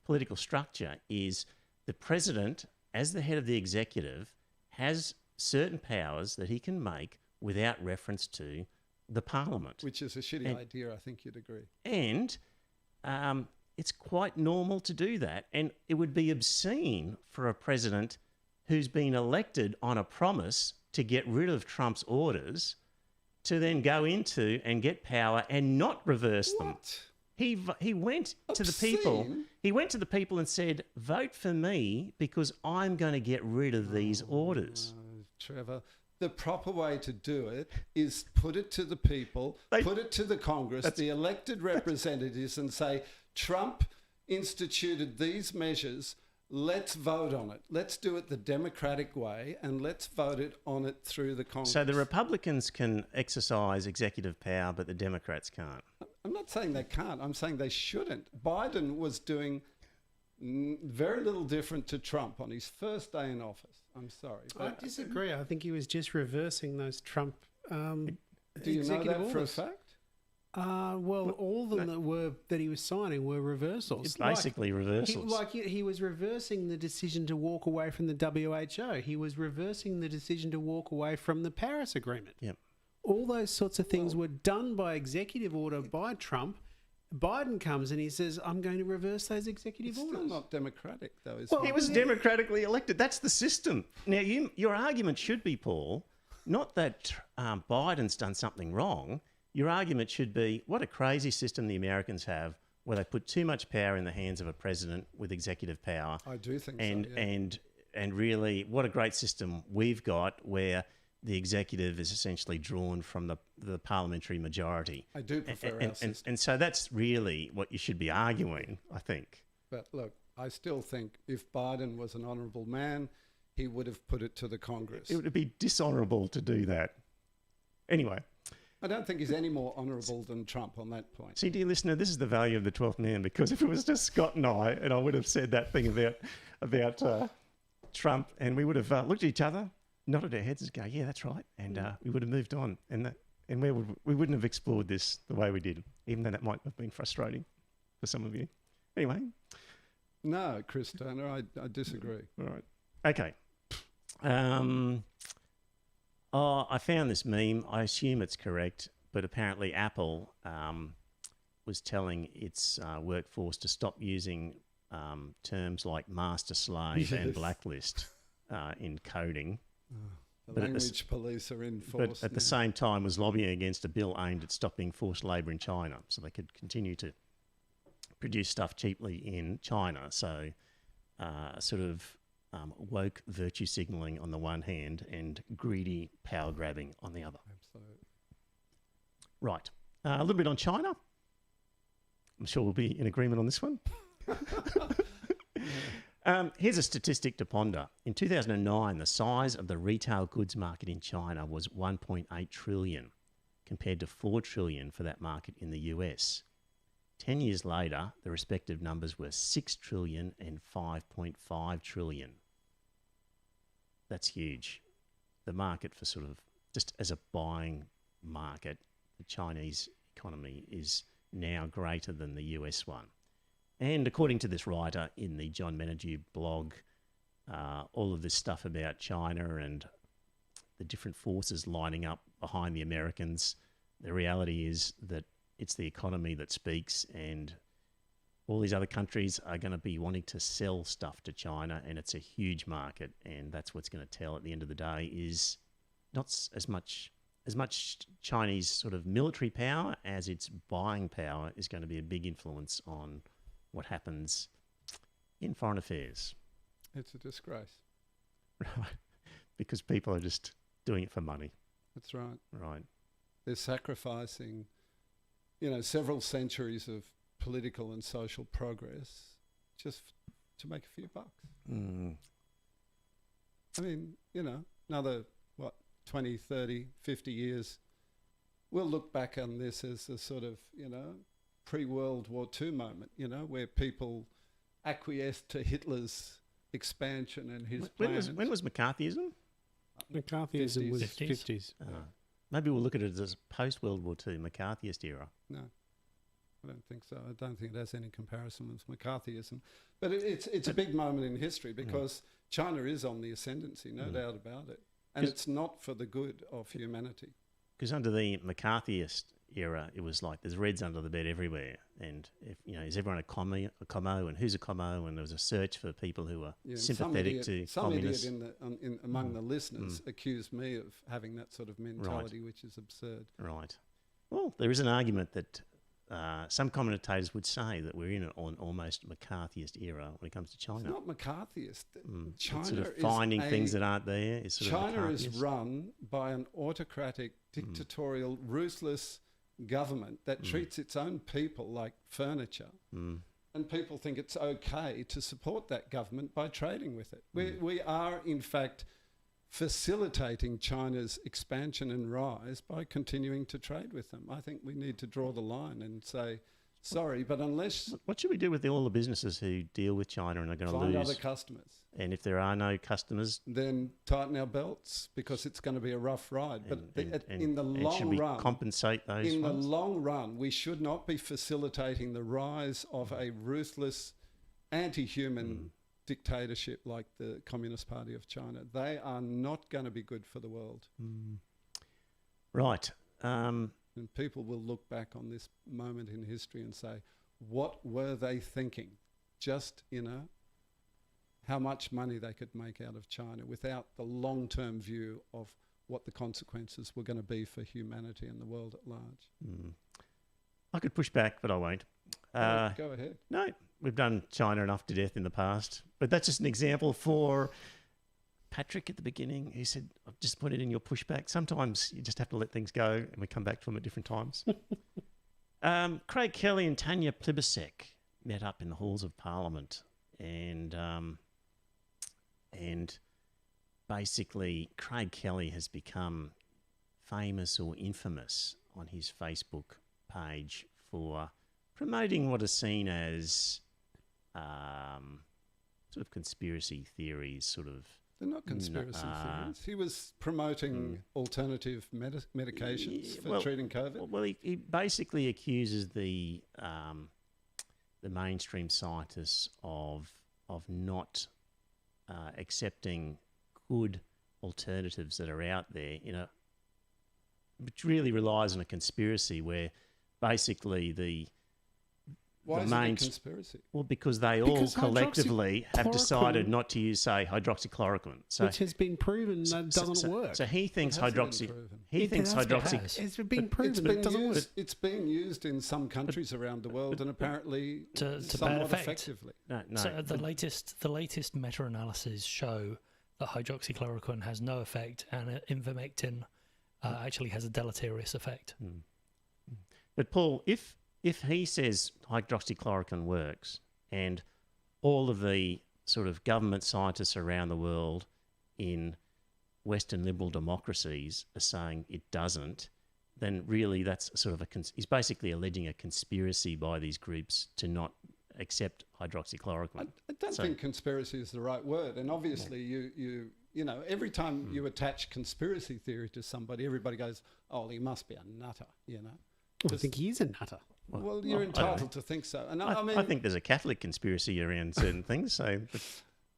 political structure is the president, as the head of the executive, has certain powers that he can make without reference to the parliament. Which is a shitty idea, I think you'd agree. And... it's quite normal to do that. And it would be obscene for a president who's been elected on a promise to get rid of Trump's orders to then go into and get power and not reverse them. He went to the people. He went to the people and said, vote for me because I'm going to get rid of these orders. Trevor, the proper way to do it is put it to the people, put it to the Congress, the elected representatives, and say, Trump instituted these measures, let's vote on it. Let's do it the democratic way and let's vote on it through the Congress. So the Republicans can exercise executive power, but the Democrats can't. I'm not saying they can't. I'm saying they shouldn't. Biden was doing very little different to Trump on his first day in office. I'm sorry. I disagree. I think he was just reversing those Trump Do you know that for a fact? All of them that he was signing were reversals. It's basically reversals. He was reversing the decision to walk away from the WHO. He was reversing the decision to walk away from the Paris Agreement. Yep. All those sorts of things were done by executive order by Trump. Biden comes and he says, I'm going to reverse those executive orders. It's still not democratic, though, is it? He was democratically elected. That's the system. Now, your argument should be, Paul, not that Biden's done something wrong. Your argument should be, what a crazy system the Americans have where they put too much power in the hands of a president with executive power. I do think so, yeah. And really, what a great system we've got where the executive is essentially drawn from the parliamentary majority. I do prefer our system. And so that's really what you should be arguing, I think. But look, I still think if Biden was an honourable man, he would have put it to the Congress. It would be dishonourable to do that. Anyway. I don't think he's any more honourable than Trump on that point. See, dear listener, this is the value of the 12th man, because if it was just Scott and I would have said that thing about Trump, and we would have looked at each other, nodded our heads and go, yeah, that's right, and we would have moved on, and we wouldn't have explored this the way we did, even though that might have been frustrating for some of you. Anyway. No, Chris Turner, I disagree. All right. Okay. I found this meme. I assume it's correct, but apparently Apple was telling its workforce to stop using terms like master slave and blacklist in coding. The language police are in force. But at the same time was lobbying against a bill aimed at stopping forced labour in China, so they could continue to produce stuff cheaply in China. So sort of woke virtue signalling on the one hand and greedy power grabbing on the other. Absolutely. Right. A little bit on China. I'm sure we'll be in agreement on this one. Here's a statistic to ponder. In 2009, the size of the retail goods market in China was 1.8 trillion, compared to 4 trillion for that market in the US. 10 years later, the respective numbers were 6 trillion and 5.5 trillion. That's huge. The market for sort of, just as a buying market, the Chinese economy is now greater than the US one. And according to this writer in the John Menadue blog, all of this stuff about China and the different forces lining up behind the Americans, the reality is that it's the economy that speaks, and all these other countries are going to be wanting to sell stuff to China, and it's a huge market, and that's what's going to tell at the end of the day is not as much Chinese sort of military power as its buying power is going to be a big influence on what happens in foreign affairs. It's a disgrace. Right. Because people are just doing it for money. That's right. Right. They're sacrificing, several centuries of political and social progress just to make a few bucks. Mm. I mean, another, 20, 30, 50 years, we'll look back on this as a sort of, pre-World War II moment, where people acquiesced to Hitler's expansion and his plans. When was McCarthyism? McCarthyism was 50s. 50s. Maybe we'll look at it as post-World War II, McCarthyist era. No, I don't think so. I don't think it has any comparison with McCarthyism. But it's a big moment in history because China is on the ascendancy, no doubt about it. And it's not for the good of humanity. Because under the McCarthyist era, it was like there's Reds under the bed everywhere. And, is everyone a commo and who's a commo? And there was a search for people who were sympathetic to communists. Some idiot among the listeners accused me of having that sort of mentality, which is absurd. Right. Well, there is an argument that some commentators would say that we're in an almost McCarthyist era when it comes to China. It's not McCarthyist. China sort of finding things that aren't there. Is sort China of is run by an autocratic, dictatorial, ruthless government that treats its own people like furniture. And people think it's okay to support that government by trading with it. We are, in fact, facilitating China's expansion and rise by continuing to trade with them. I think we need to draw the line and say, sorry, but unless... What should we do with all the businesses who deal with China and are going to lose? Find other customers. And if there are no customers... Then tighten our belts because it's going to be a rough ride. But in the long should we run... compensate those In ones? the long run, we should not be facilitating the rise of a ruthless, anti-human dictatorship like the Communist Party of China. They are not going to be good for the world. Right. And people will look back on this moment in history and say, what were they thinking? Just, how much money they could make out of China without the long-term view of what the consequences were going to be for humanity and the world at large. I could push back, but I won't. Go ahead. No, we've done China enough to death in the past. But that's just an example for Patrick at the beginning. He said, I've just put it in your pushback. Sometimes you just have to let things go and we come back to them at different times. Craig Kelly and Tanya Plibersek met up in the halls of Parliament and basically Craig Kelly has become famous or infamous on his Facebook page for promoting what is seen as sort of conspiracy theories, sort of. They're not conspiracy theories. He was promoting alternative medications for treating COVID. Well, he basically accuses the mainstream scientists of not accepting good alternatives that are out there, which really relies on a conspiracy where basically Why the is it a main... conspiracy? Well, because they all Because collectively have decided hydroxychloroquine- not to use, say, hydroxychloroquine. So, which has been proven that doesn't work. So he thinks It hasn't been hydroxy... proven. He It thinks has been- hydroxy... has. It's been It's proven it doesn't work. it's being used in some countries around the world, and apparently To bad somewhat effect. effectively. No, So the latest meta-analysis show that hydroxychloroquine has no effect, and ivermectin actually has a deleterious effect. But Paul, if he says hydroxychloroquine works, and all of the sort of government scientists around the world in Western liberal democracies are saying it doesn't, then really that's sort of he's basically alleging a conspiracy by these groups to not accept hydroxychloroquine. I don't think conspiracy is the right word. And obviously, you know, every time you attach conspiracy theory to somebody, everybody goes, "Oh, he must be a nutter," you know. I think he is a nutter. Well, you're entitled to think so. And I mean, I think there's a Catholic conspiracy around certain things, so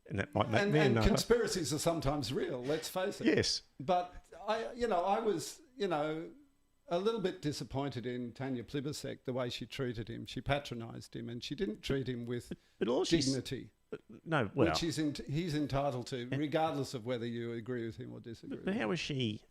and that might make and, me a and nutter. conspiracies are sometimes real. Let's face it. Yes. But I was, a little bit disappointed in Tanya Plibersek, the way she treated him. She patronised him, and she didn't treat him with But all she's... dignity, No, well... which he's entitled to, regardless of whether you agree with him or disagree. But how was she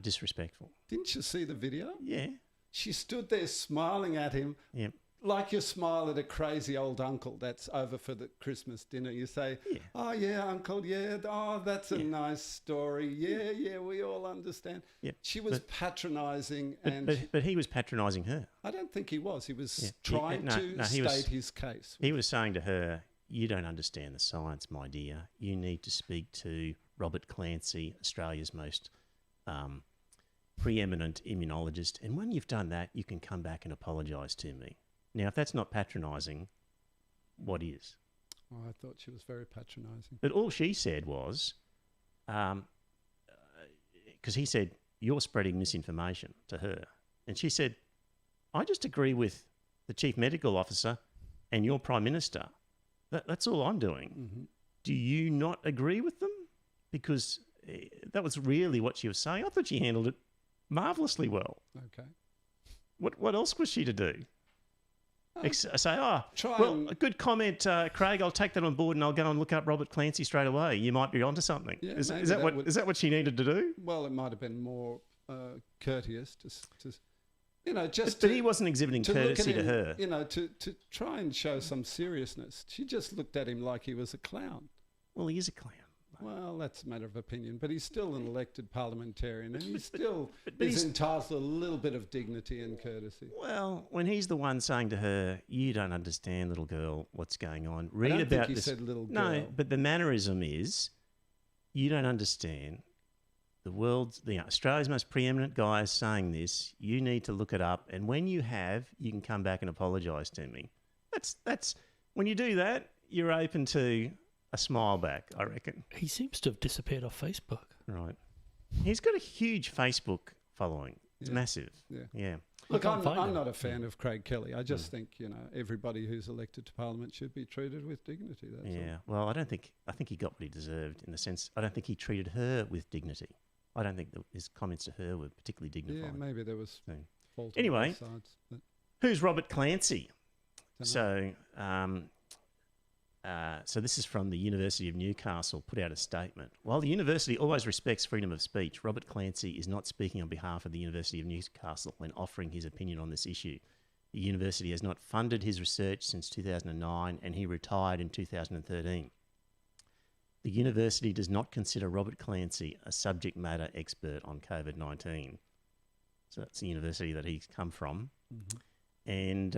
disrespectful? Didn't you see the video? Yeah. She stood there smiling at him, Yeah. like you smile at a crazy old uncle that's over for the Christmas dinner. You say, Yeah. "Oh yeah, uncle, yeah, oh that's a nice story. Yeah, we all understand." Yeah. She was patronising, and But he was patronising her. I don't think he was. He was Yeah. trying No, to he state was- his case. He was saying to her, "You don't understand the science, my dear. You need to speak to Robert Clancy, Australia's most preeminent immunologist. And when you've done that, you can come back and apologise to me." Now, if that's not patronising, what is? Oh, I thought she was very patronising. But all she said was, because he said, "You're spreading misinformation" to her. And she said, "I just agree with the chief medical officer and your prime minister. That's all I'm doing. Mm-hmm. Do you not agree with them?" Because that was really what she was saying. I thought she handled it marvellously well. Okay. What else was she to do? Say, Try well, and- a good comment, Craig. I'll take that on board, and I'll go and look up Robert Clancy straight away. You might be onto something. Yeah, is maybe that that would- is that what she needed to do? Well, it might have been more courteous to just. But he wasn't exhibiting to look at courtesy to him, her. To try and show some seriousness. She just looked at him like he was a clown. Well, he is a clown. Well, that's a matter of opinion, but he's still an elected parliamentarian, and he still but is he's- entitled to a little bit of dignity and courtesy. Well, when he's the one saying to her, "You don't understand, little girl, what's going on. Read I don't about think he this." said little No, girl. but the mannerism is, "You don't understand. Australia's most preeminent guy is saying this. You need to look it up, and when you have, you can come back and apologise to me." That's when you do that, you're open to a smile back, I reckon. He seems to have disappeared off Facebook. Right. He's got a huge Facebook following. It's massive. Yeah. Look, can't I'm find him. not a fan of Craig Kelly. I just think everybody who's elected to Parliament should be treated with dignity. That's all. Yeah. Well, I think he got what he deserved in the sense. I don't think he treated her with dignity. I don't think that his comments to her were particularly dignified. Yeah, maybe there was So, fault on Anyway. both sides. But who's Robert Clancy? dunno. So this is from the University of Newcastle, put out a statement. While the university always respects freedom of speech, Robert Clancy is not speaking on behalf of the University of Newcastle when offering his opinion on this issue. The university has not funded his research since 2009 and he retired in 2013. The university does not consider Robert Clancy a subject matter expert on COVID-19. So that's the university that he's come from. Mm-hmm. And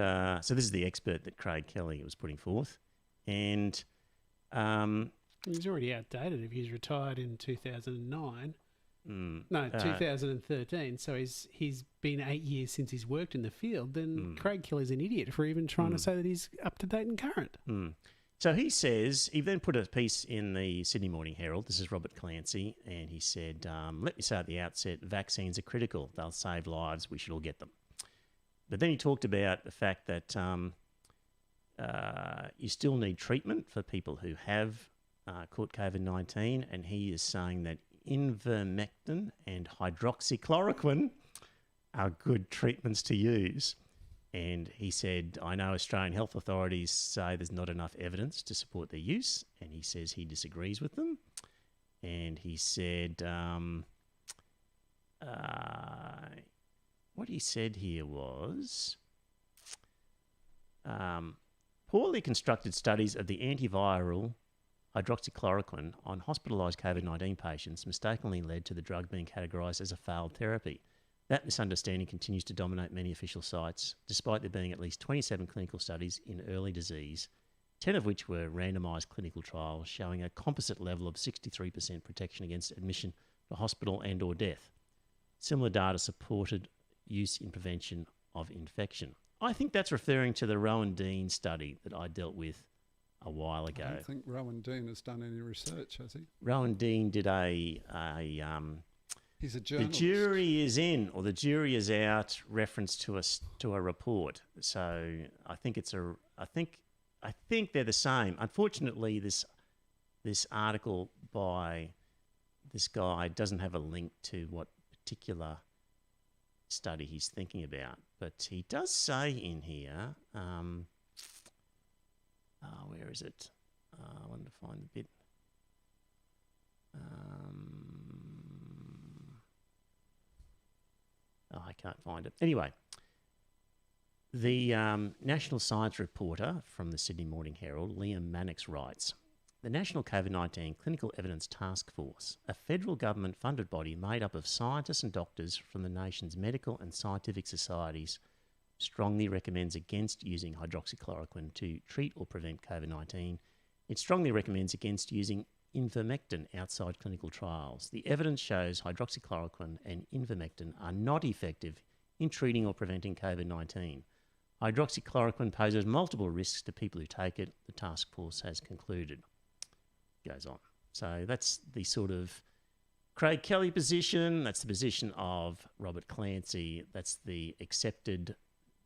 so this is the expert that Craig Kelly was putting forth. And He's already outdated if he's retired in 2009. mm, No, 2013. So he's been 8 years since he's worked in the field. Then Craig Kelly's an idiot for even trying to say that he's up to date and current. So he says, he then put a piece in the Sydney Morning Herald. This is Robert Clancy. And he said, let me say at the outset, vaccines are critical. They'll save lives. We should all get them. But then he talked about the fact that you still need treatment for people who have caught COVID-19. And he is saying that ivermectin and hydroxychloroquine are good treatments to use. And he said, I know Australian health authorities say there's not enough evidence to support their use, and he says he disagrees with them. And he said, what he said here was, poorly constructed studies of the antiviral hydroxychloroquine on hospitalised COVID-19 patients mistakenly led to the drug being categorised as a failed therapy. That misunderstanding continues to dominate many official sites, despite there being at least 27 clinical studies in early disease, 10 of which were randomised clinical trials showing a composite level of 63% protection against admission to hospital and or death. Similar data supported use in prevention of infection. I think that's referring to the Rowan Dean study that I dealt with a while ago. I don't think Rowan Dean has done any research, has he? Rowan Dean did He's a the journalist. jury is in, or the jury is out, reference to a report. So I think I think they're the same. Unfortunately, this article by this guy doesn't have a link to what particular study he's thinking about, but he does say in here, where is it? I wanted to find the bit. I can't find it. Anyway, the national science reporter from the Sydney Morning Herald, Liam Mannix, writes, the National COVID-19 Clinical Evidence Task Force, a federal government-funded body made up of scientists and doctors from the nation's medical and scientific societies, strongly recommends against using hydroxychloroquine to treat or prevent COVID-19. It strongly recommends against using ivermectin outside clinical trials. The evidence shows hydroxychloroquine and ivermectin are not effective in treating or preventing COVID-19. Hydroxychloroquine poses multiple risks to people who take it, the task force has concluded. Goes on. So that's the sort of Craig Kelly position. That's the position of Robert Clancy. That's the accepted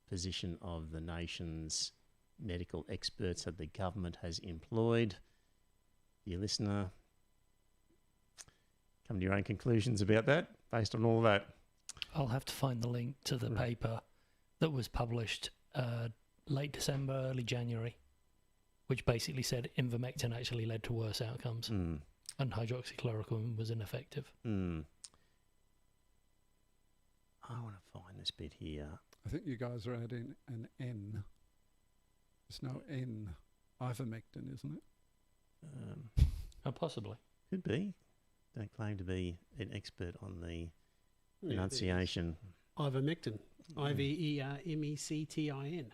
position of the nation's medical experts that the government has employed. Dear listener, come to your own conclusions about that based on all that. I'll have to find the link to the paper that was published late December, early January, which basically said ivermectin actually led to worse outcomes and hydroxychloroquine was ineffective. I want to find this bit here. I think you guys are adding an N. There's no N. Ivermectin, isn't it? Oh, possibly. Could be. Don't claim to be an expert on the pronunciation. Ivermectin. Ivermectin.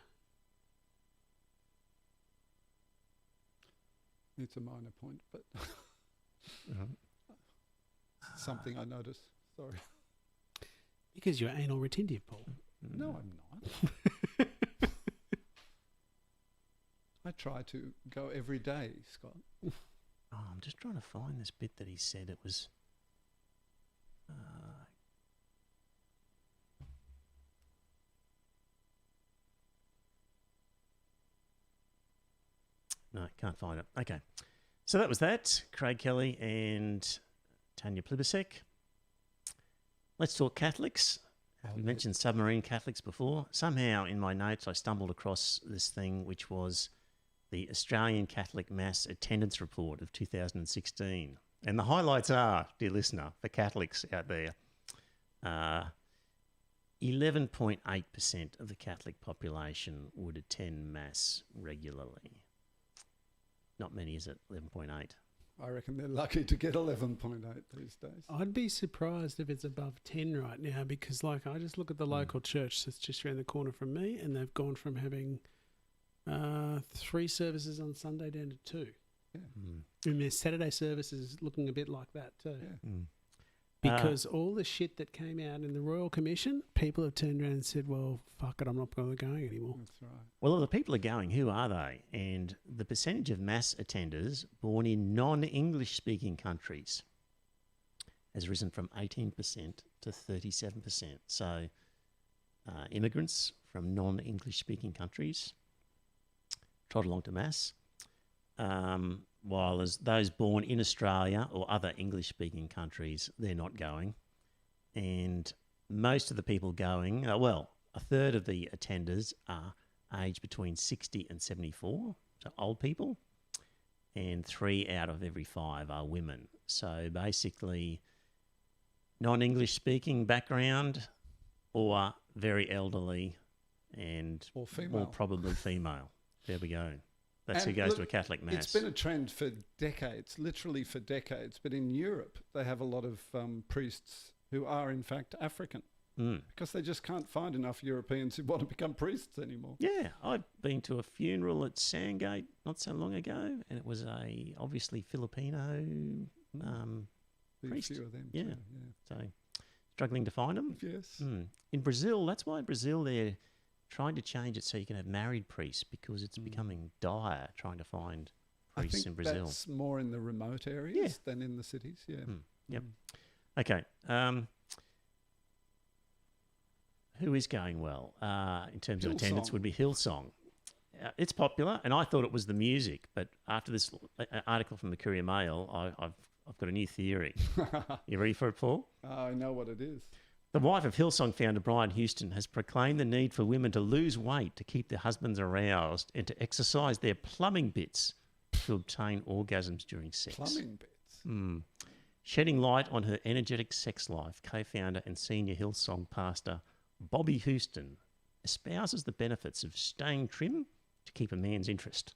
It's a minor point, but something I noticed. Sorry. Because you're anal retentive, Paul. No, I'm not. I try to go every day, Scott. Oh, I'm just trying to find this bit that he said it was. No, can't find it. Okay. So that was that. Craig Kelly and Tanya Plibersek. Let's talk Catholics. We mentioned Submarine Catholics before. Somehow in my notes I stumbled across this thing which was the Australian Catholic Mass Attendance Report of 2016. And the highlights are, dear listener, for Catholics out there, 11.8% of the Catholic population would attend Mass regularly. Not many, is it? 11.8. I reckon they're lucky to get 11.8 these days. I'd be surprised if it's above 10 right now because, like, I just look at the local church that's just around the corner from me and they've gone from having 3 services on Sunday down to 2. Yeah. And their Saturday service is looking a bit like that too. Yeah. Because all the shit that came out in the Royal Commission, people have turned around and said, well, fuck it, I'm not going anymore. That's right. Well, if the people are going, who are they? And the percentage of Mass attenders born in non-English speaking countries has risen from 18% to 37%. So immigrants from non-English speaking countries trot along to Mass, while as those born in Australia or other English-speaking countries, they're not going. And most of the people going, a third of the attenders are aged between 60 and 74, so old people, and 3 out of every 5 are women. So basically, non-English speaking background or very elderly and Or female. more probably female. There we go. That's And who goes look, to a Catholic Mass. It's been a trend for decades, literally for decades. But in Europe, they have a lot of priests who are, in fact, African because they just can't find enough Europeans who want to become priests anymore. Yeah, I've been to a funeral at Sandgate not so long ago, and it was a obviously Filipino Be a priest. few of them Yeah. too, So struggling to find them. Yes. In Brazil, that's why in Brazil they're trying to change it so you can have married priests because it's becoming dire trying to find I priests think in Brazil. that's more in the remote areas than in the cities. Yeah. Yep. Okay. Who is going well in terms of attendance Hillsong. would be Hillsong. It's popular, and I thought it was the music, but after this article from the Courier Mail, I've got a new theory. You ready for it, Paul? I know what it is. The wife of Hillsong founder Brian Houston has proclaimed the need for women to lose weight to keep their husbands aroused and to exercise their plumbing bits to obtain orgasms during sex. Plumbing bits. Shedding light on her energetic sex life, co-founder and senior Hillsong pastor Bobby Houston espouses the benefits of staying trim to keep a man's interest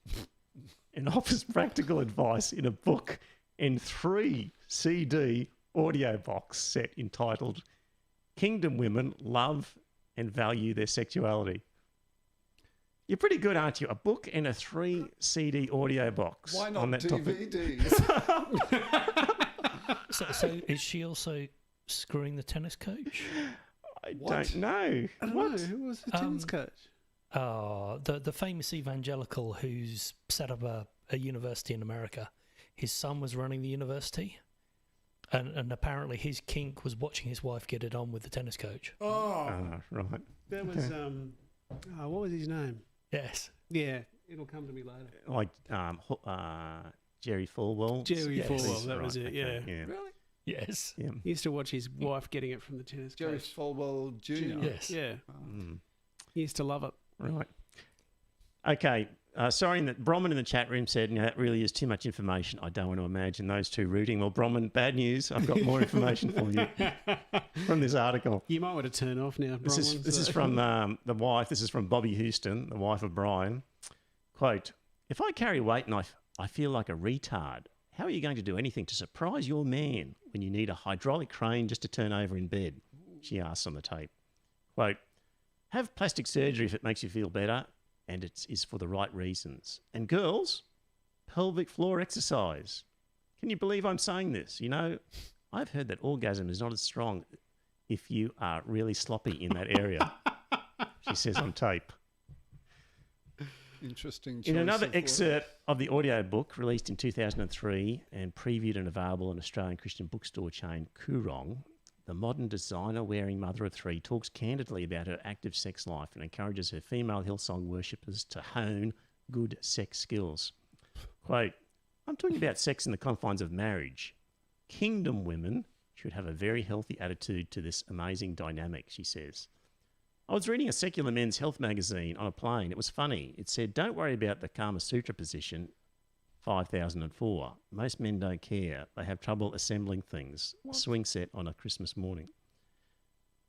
and offers practical advice in a book and 3 CD audio box set entitled Kingdom Women Love and Value Their Sexuality. You're pretty good, aren't you? A book and a 3 CD audio box. Why not on that topic. DVDs? So is she also screwing the tennis coach? I What? don't know. I don't know. Who was the tennis coach? The famous evangelical who's set up a university in America. His son was running the university, and apparently his kink was watching his wife get it on with the tennis coach. Right. That was what was his name? Yes. Yeah, it'll come to me later. Like Jerry Falwell. Jerry Yes. Falwell, that Right, was it. okay, Yeah. yeah. Really? Yes. Yeah. He used to watch his wife getting it from the tennis Jerry coach. Falwell Jr. Yes. Yeah, Mm, he used to love it. right. Okay. Sorry, that Bromman in the chat room said, that really is too much information. I don't want to imagine those two rooting. Well, Bromman, bad news. I've got more information for you from this article. You might want to turn off now. This is from the wife. This is from Bobby Houston, the wife of Brian. Quote, if I carry weight and I feel like a retard, how are you going to do anything to surprise your man when you need a hydraulic crane just to turn over in bed? She asks on the tape. Quote, have plastic surgery if it makes you feel better and it is for the right reasons. And girls, pelvic floor exercise. Can you believe I'm saying this? You know, I've heard that orgasm is not as strong if you are really sloppy in that area. She says on tape. Interesting choice. In another of excerpt of the audio book released in 2003 and previewed and available in Australian Christian bookstore chain Koorong, the modern designer-wearing mother of 3 talks candidly about her active sex life and encourages her female Hillsong worshippers to hone good sex skills. Quote, I'm talking about sex in the confines of marriage. Kingdom women should have a very healthy attitude to this amazing dynamic, she says. I was reading a secular men's health magazine on a plane. It was funny. It said, don't worry about the Kama Sutra position, 5004. Most men don't care. They have trouble assembling things. Swing set on a Christmas morning.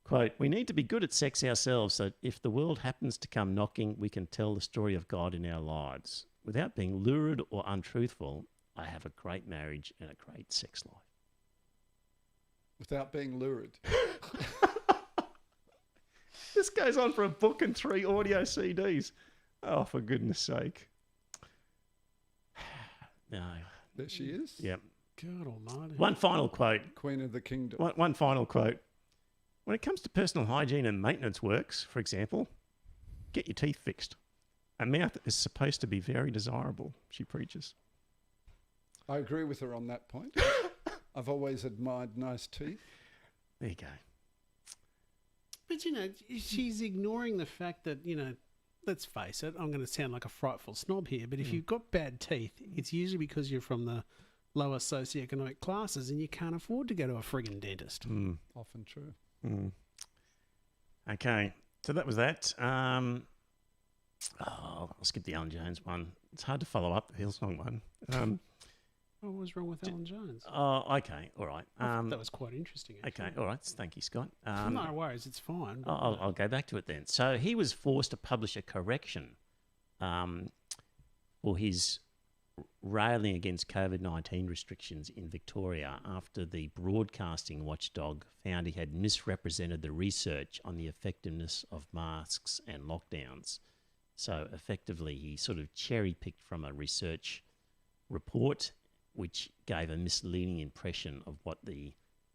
Quote, we need to be good at sex ourselves so if the world happens to come knocking, we can tell the story of God in our lives. Without being lurid or untruthful, I have a great marriage and a great sex life. Without being lurid. This goes on for a book and 3 audio CDs. Oh, for goodness sake. No. There she is. Yep. God almighty. One final quote. Queen of the kingdom. One final quote. When it comes to personal hygiene and maintenance works, for example, get your teeth fixed. A mouth is supposed to be very desirable, she preaches. I agree with her on that point. I've always admired nice teeth. There you go. But, she's ignoring the fact that, let's face it, I'm going to sound like a frightful snob here, but if you've got bad teeth, it's usually because you're from the lower socioeconomic classes and you can't afford to go to a friggin' dentist. Often true. Okay. So that was that. I'll skip the Alan Jones one. It's hard to follow up the Hillsong one. What was wrong with Alan Jones? Oh, okay, all right. I thought that was quite interesting. Actually. Okay, all right. Thank you, Scott. No worries, it's fine. I'll go back to it then. So he was forced to publish a correction for his railing against COVID-19 restrictions in Victoria after the broadcasting watchdog found he had misrepresented the research on the effectiveness of masks and lockdowns. So effectively, he sort of cherry-picked from a research report which gave a misleading impression of what the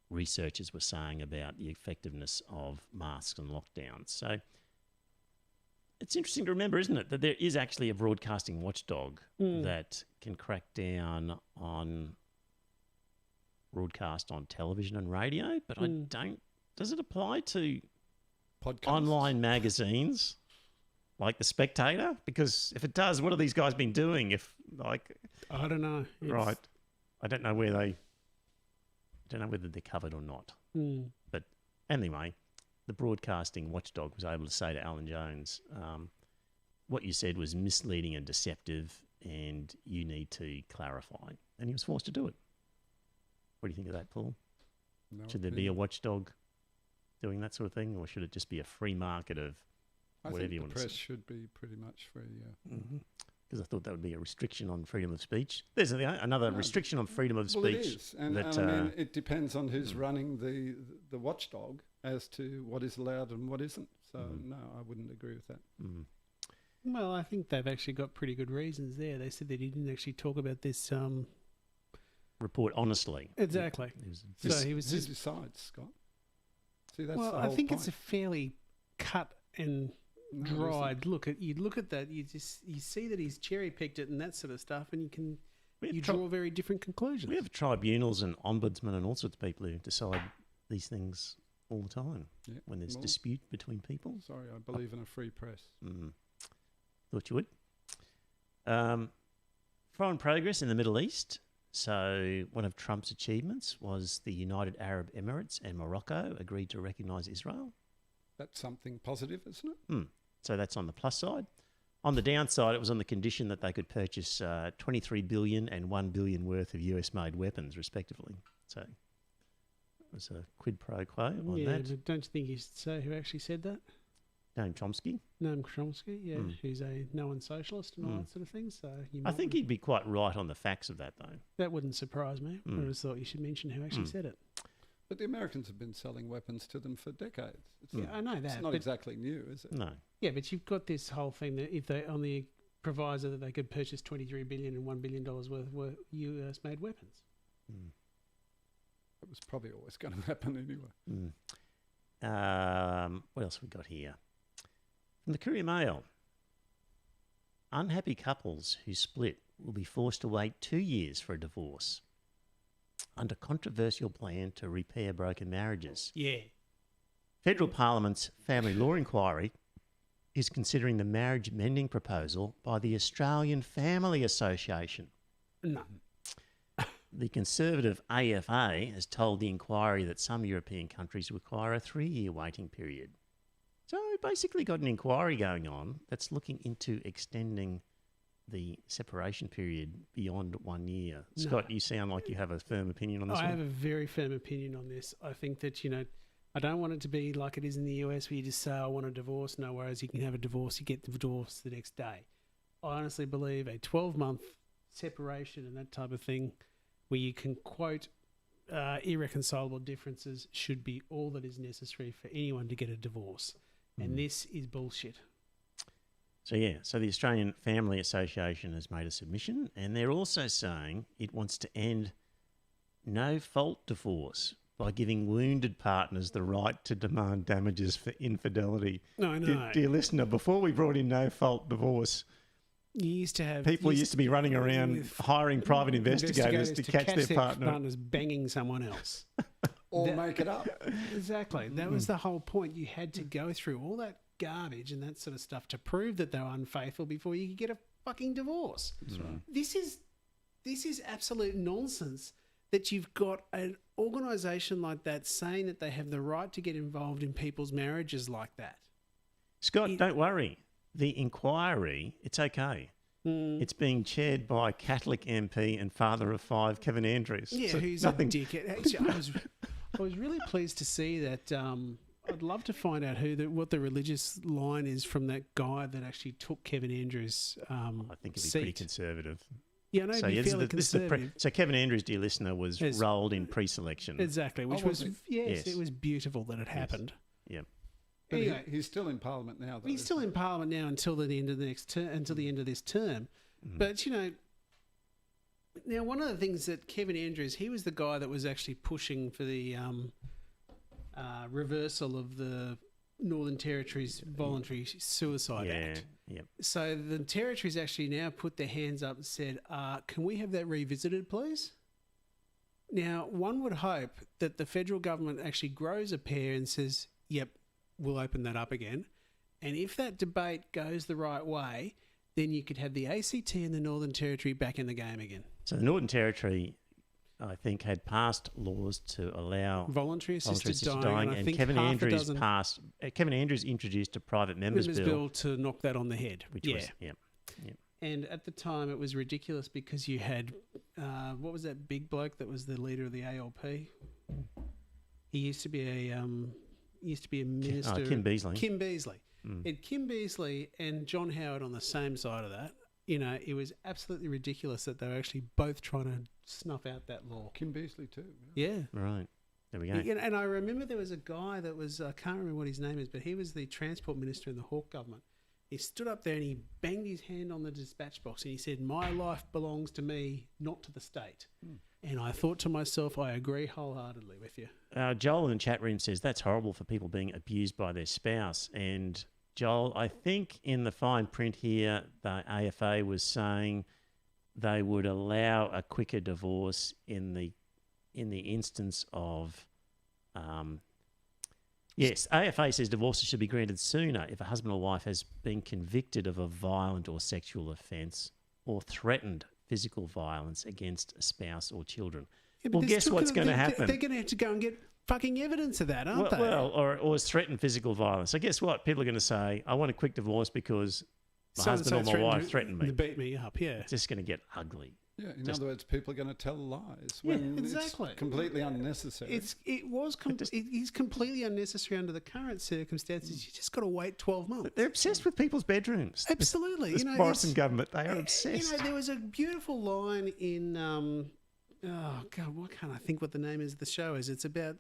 researchers were saying about the effectiveness of masks and lockdowns. So it's interesting to remember, isn't it, that there is actually a broadcasting watchdog that can crack down on broadcast on television and radio, but I don't... Does it apply to Podcasts. Online magazines like the Spectator? Because if it does, what have these guys been doing? If I don't know. Right. I don't know where I don't know whether they're covered or not. But anyway, the broadcasting watchdog was able to say to Alan Jones, what you said was misleading and deceptive, and you need to clarify. And he was forced to do it. What do you think of that, Paul? No Should there be a watchdog doing that sort of thing, or should it just be a free market of whatever you want to say? The press should be pretty much free, yeah. Because I thought that would be a restriction on freedom of speech. There's another restriction on freedom of speech. Well, it is. And I mean, it depends on who's running the watchdog as to what is allowed and what isn't. So, no, I wouldn't agree with that. Well, I think they've actually got pretty good reasons there. They said that he didn't actually talk about this... report honestly. Exactly. So he was Who just... decides, Scott? See, that's Well, the I whole think point. it's a fairly cut and No, it dried look at. You look at that, you see that he's cherry picked it and that sort of stuff, and you draw very different conclusions. We have tribunals and ombudsmen and all sorts of people who decide these things all the time when there's dispute between people. Sorry, I believe in a free press. Thought you would. Foreign progress in the Middle East. So one of Trump's achievements was the United Arab Emirates and Morocco agreed to recognise Israel. That's something positive, isn't it? So that's on the plus side. On the downside, it was on the condition that they could purchase $23 billion and $1 billion worth of US-made weapons, respectively. So it was a quid pro quo on that. But don't you think you should say who actually said that? Noam Chomsky. Noam Chomsky, who's a known socialist and all that sort of thing. So I think he'd be quite right on the facts of that, though. That wouldn't surprise me. I just thought you should mention who actually said it. But the Americans have been selling weapons to them for decades. I know that. It's not exactly new, is it? No. Yeah, but you've got this whole thing that if they on the proviso that they could purchase $23 billion and $1 billion worth of US-made weapons. It was probably always going to happen anyway. What else have we got here? From the Courier Mail. Unhappy couples who split will be forced to wait 2 years for a divorce under controversial plan to repair broken marriages. Yeah. Federal Parliament's Family Law Inquiry is considering the marriage mending proposal by the Australian Family Association. No. The Conservative AFA has told the inquiry that some European countries require a 3-year waiting period. So basically got an inquiry going on that's looking into extending the separation period beyond 1 year. No. Scott, you sound like you have a firm opinion on this I one. have a very firm opinion on this. I think that, I don't want it to be like it is in the US where you just say, I want a divorce. No worries, you can have a divorce. You get the divorce the next day. I honestly believe a 12-month separation and that type of thing where you can quote irreconcilable differences should be all that is necessary for anyone to get a divorce. And this is bullshit. So the Australian Family Association has made a submission, and they're also saying it wants to end no-fault divorce by giving wounded partners the right to demand damages for infidelity. No, I know. Dear listener, before we brought in no-fault divorce, You used to have people used to be running around hiring private investigators to catch their partners banging someone else. Or make it up. Exactly. That was the whole point. You had to go through all that garbage and that sort of stuff to prove that they were unfaithful before you could get a fucking divorce. That's right. This is absolute nonsense that you've got an organisation like that saying that they have the right to get involved in people's marriages like that. Scott, don't worry. The inquiry, it's okay. It's being chaired by Catholic MP and father of 5, Kevin Andrews. Yeah, So who's nothing... a dickhead. Actually, I was really pleased to see that. I'd love to find out what the religious line is from that guy that actually took Kevin Andrews' I think it'd be seat. pretty conservative. Yeah, I know, So, it'd be fairly this is the conservative. so Kevin Andrews, dear listener, was Yes. rolled in pre-selection. Exactly, which Oh, was, was Yes. it was beautiful that it happened. Yeah. But Anyway, he's still in Parliament now, though. he's still in Parliament now until the end of the next until the end of this term. But now one of the things that Kevin Andrews, he was the guy that was actually pushing for the reversal of the Northern Territory's voluntary suicide act. Yeah. So the territories actually now put their hands up and said, can we have that revisited, please? Now, one would hope that the federal government actually grows a pair and says, yep, we'll open that up again. And if that debate goes the right way, then you could have the ACT and the Northern Territory back in the game again. So the Northern Territory, I think, had passed laws to allow Voluntary assisted dying, and I and think Kevin half a Andrews dozen passed. Kevin Andrews introduced a private members' bill, to knock that on the head. which was And at the time, it was ridiculous because you had, what was that big bloke that was the leader of the ALP? He used to be a minister. Kim Beazley. Kim Beazley. And Kim Beazley and John Howard on the same side of that. It was absolutely ridiculous that they were actually both trying to snuff out that law. Kim Beazley too. Yeah. Right. There we go. And I remember there was a guy that was, I can't remember what his name is, but he was the transport minister in the Hawke government. He stood up there and he banged his hand on the dispatch box and he said, my life belongs to me, not to the state. And I thought to myself, I agree wholeheartedly with you. Joel in the chat room says that's horrible for people being abused by their spouse. And Joel, I think in the fine print here, the AFA was saying they would allow a quicker divorce in the instance of, yes, AFA says divorces should be granted sooner if a husband or wife has been convicted of a violent or sexual offence or threatened physical violence against a spouse or children. Yeah, but Well, they're guess still what's going to happen? They're going to have to go and get fucking evidence of that, aren't they? Well, or has threatened physical violence. So guess what? People are going to say, I want a quick divorce because my husband or my wife threatened me. To beat me up, yeah. It's just going to get ugly. Yeah, in other words, people are going to tell lies when exactly. it's completely unnecessary. It is completely unnecessary under the current circumstances. You just got to wait 12 months. They're obsessed with people's bedrooms. Absolutely. This Morrison government, they are obsessed. There was a beautiful line in oh God, why can't I think what the name is of the show is? It's The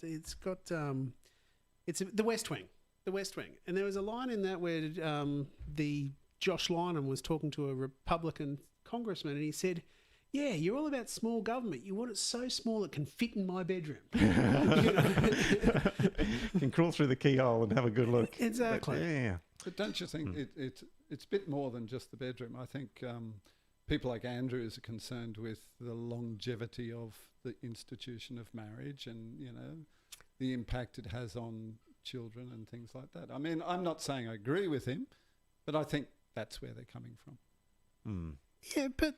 West Wing. The West Wing. And there was a line in that where the Josh Lynham was talking to a Republican congressman and he said, yeah, you're all about small government. You want it so small it can fit in my bedroom. Can crawl through the keyhole and have a good look. Exactly. Yeah. But don't you think it's a bit more than just the bedroom? I think people like Andrews are concerned with the longevity of the institution of marriage and, the impact it has on children and things like that. I mean, I'm not saying I agree with him, but I think that's where they're coming from. Yeah, but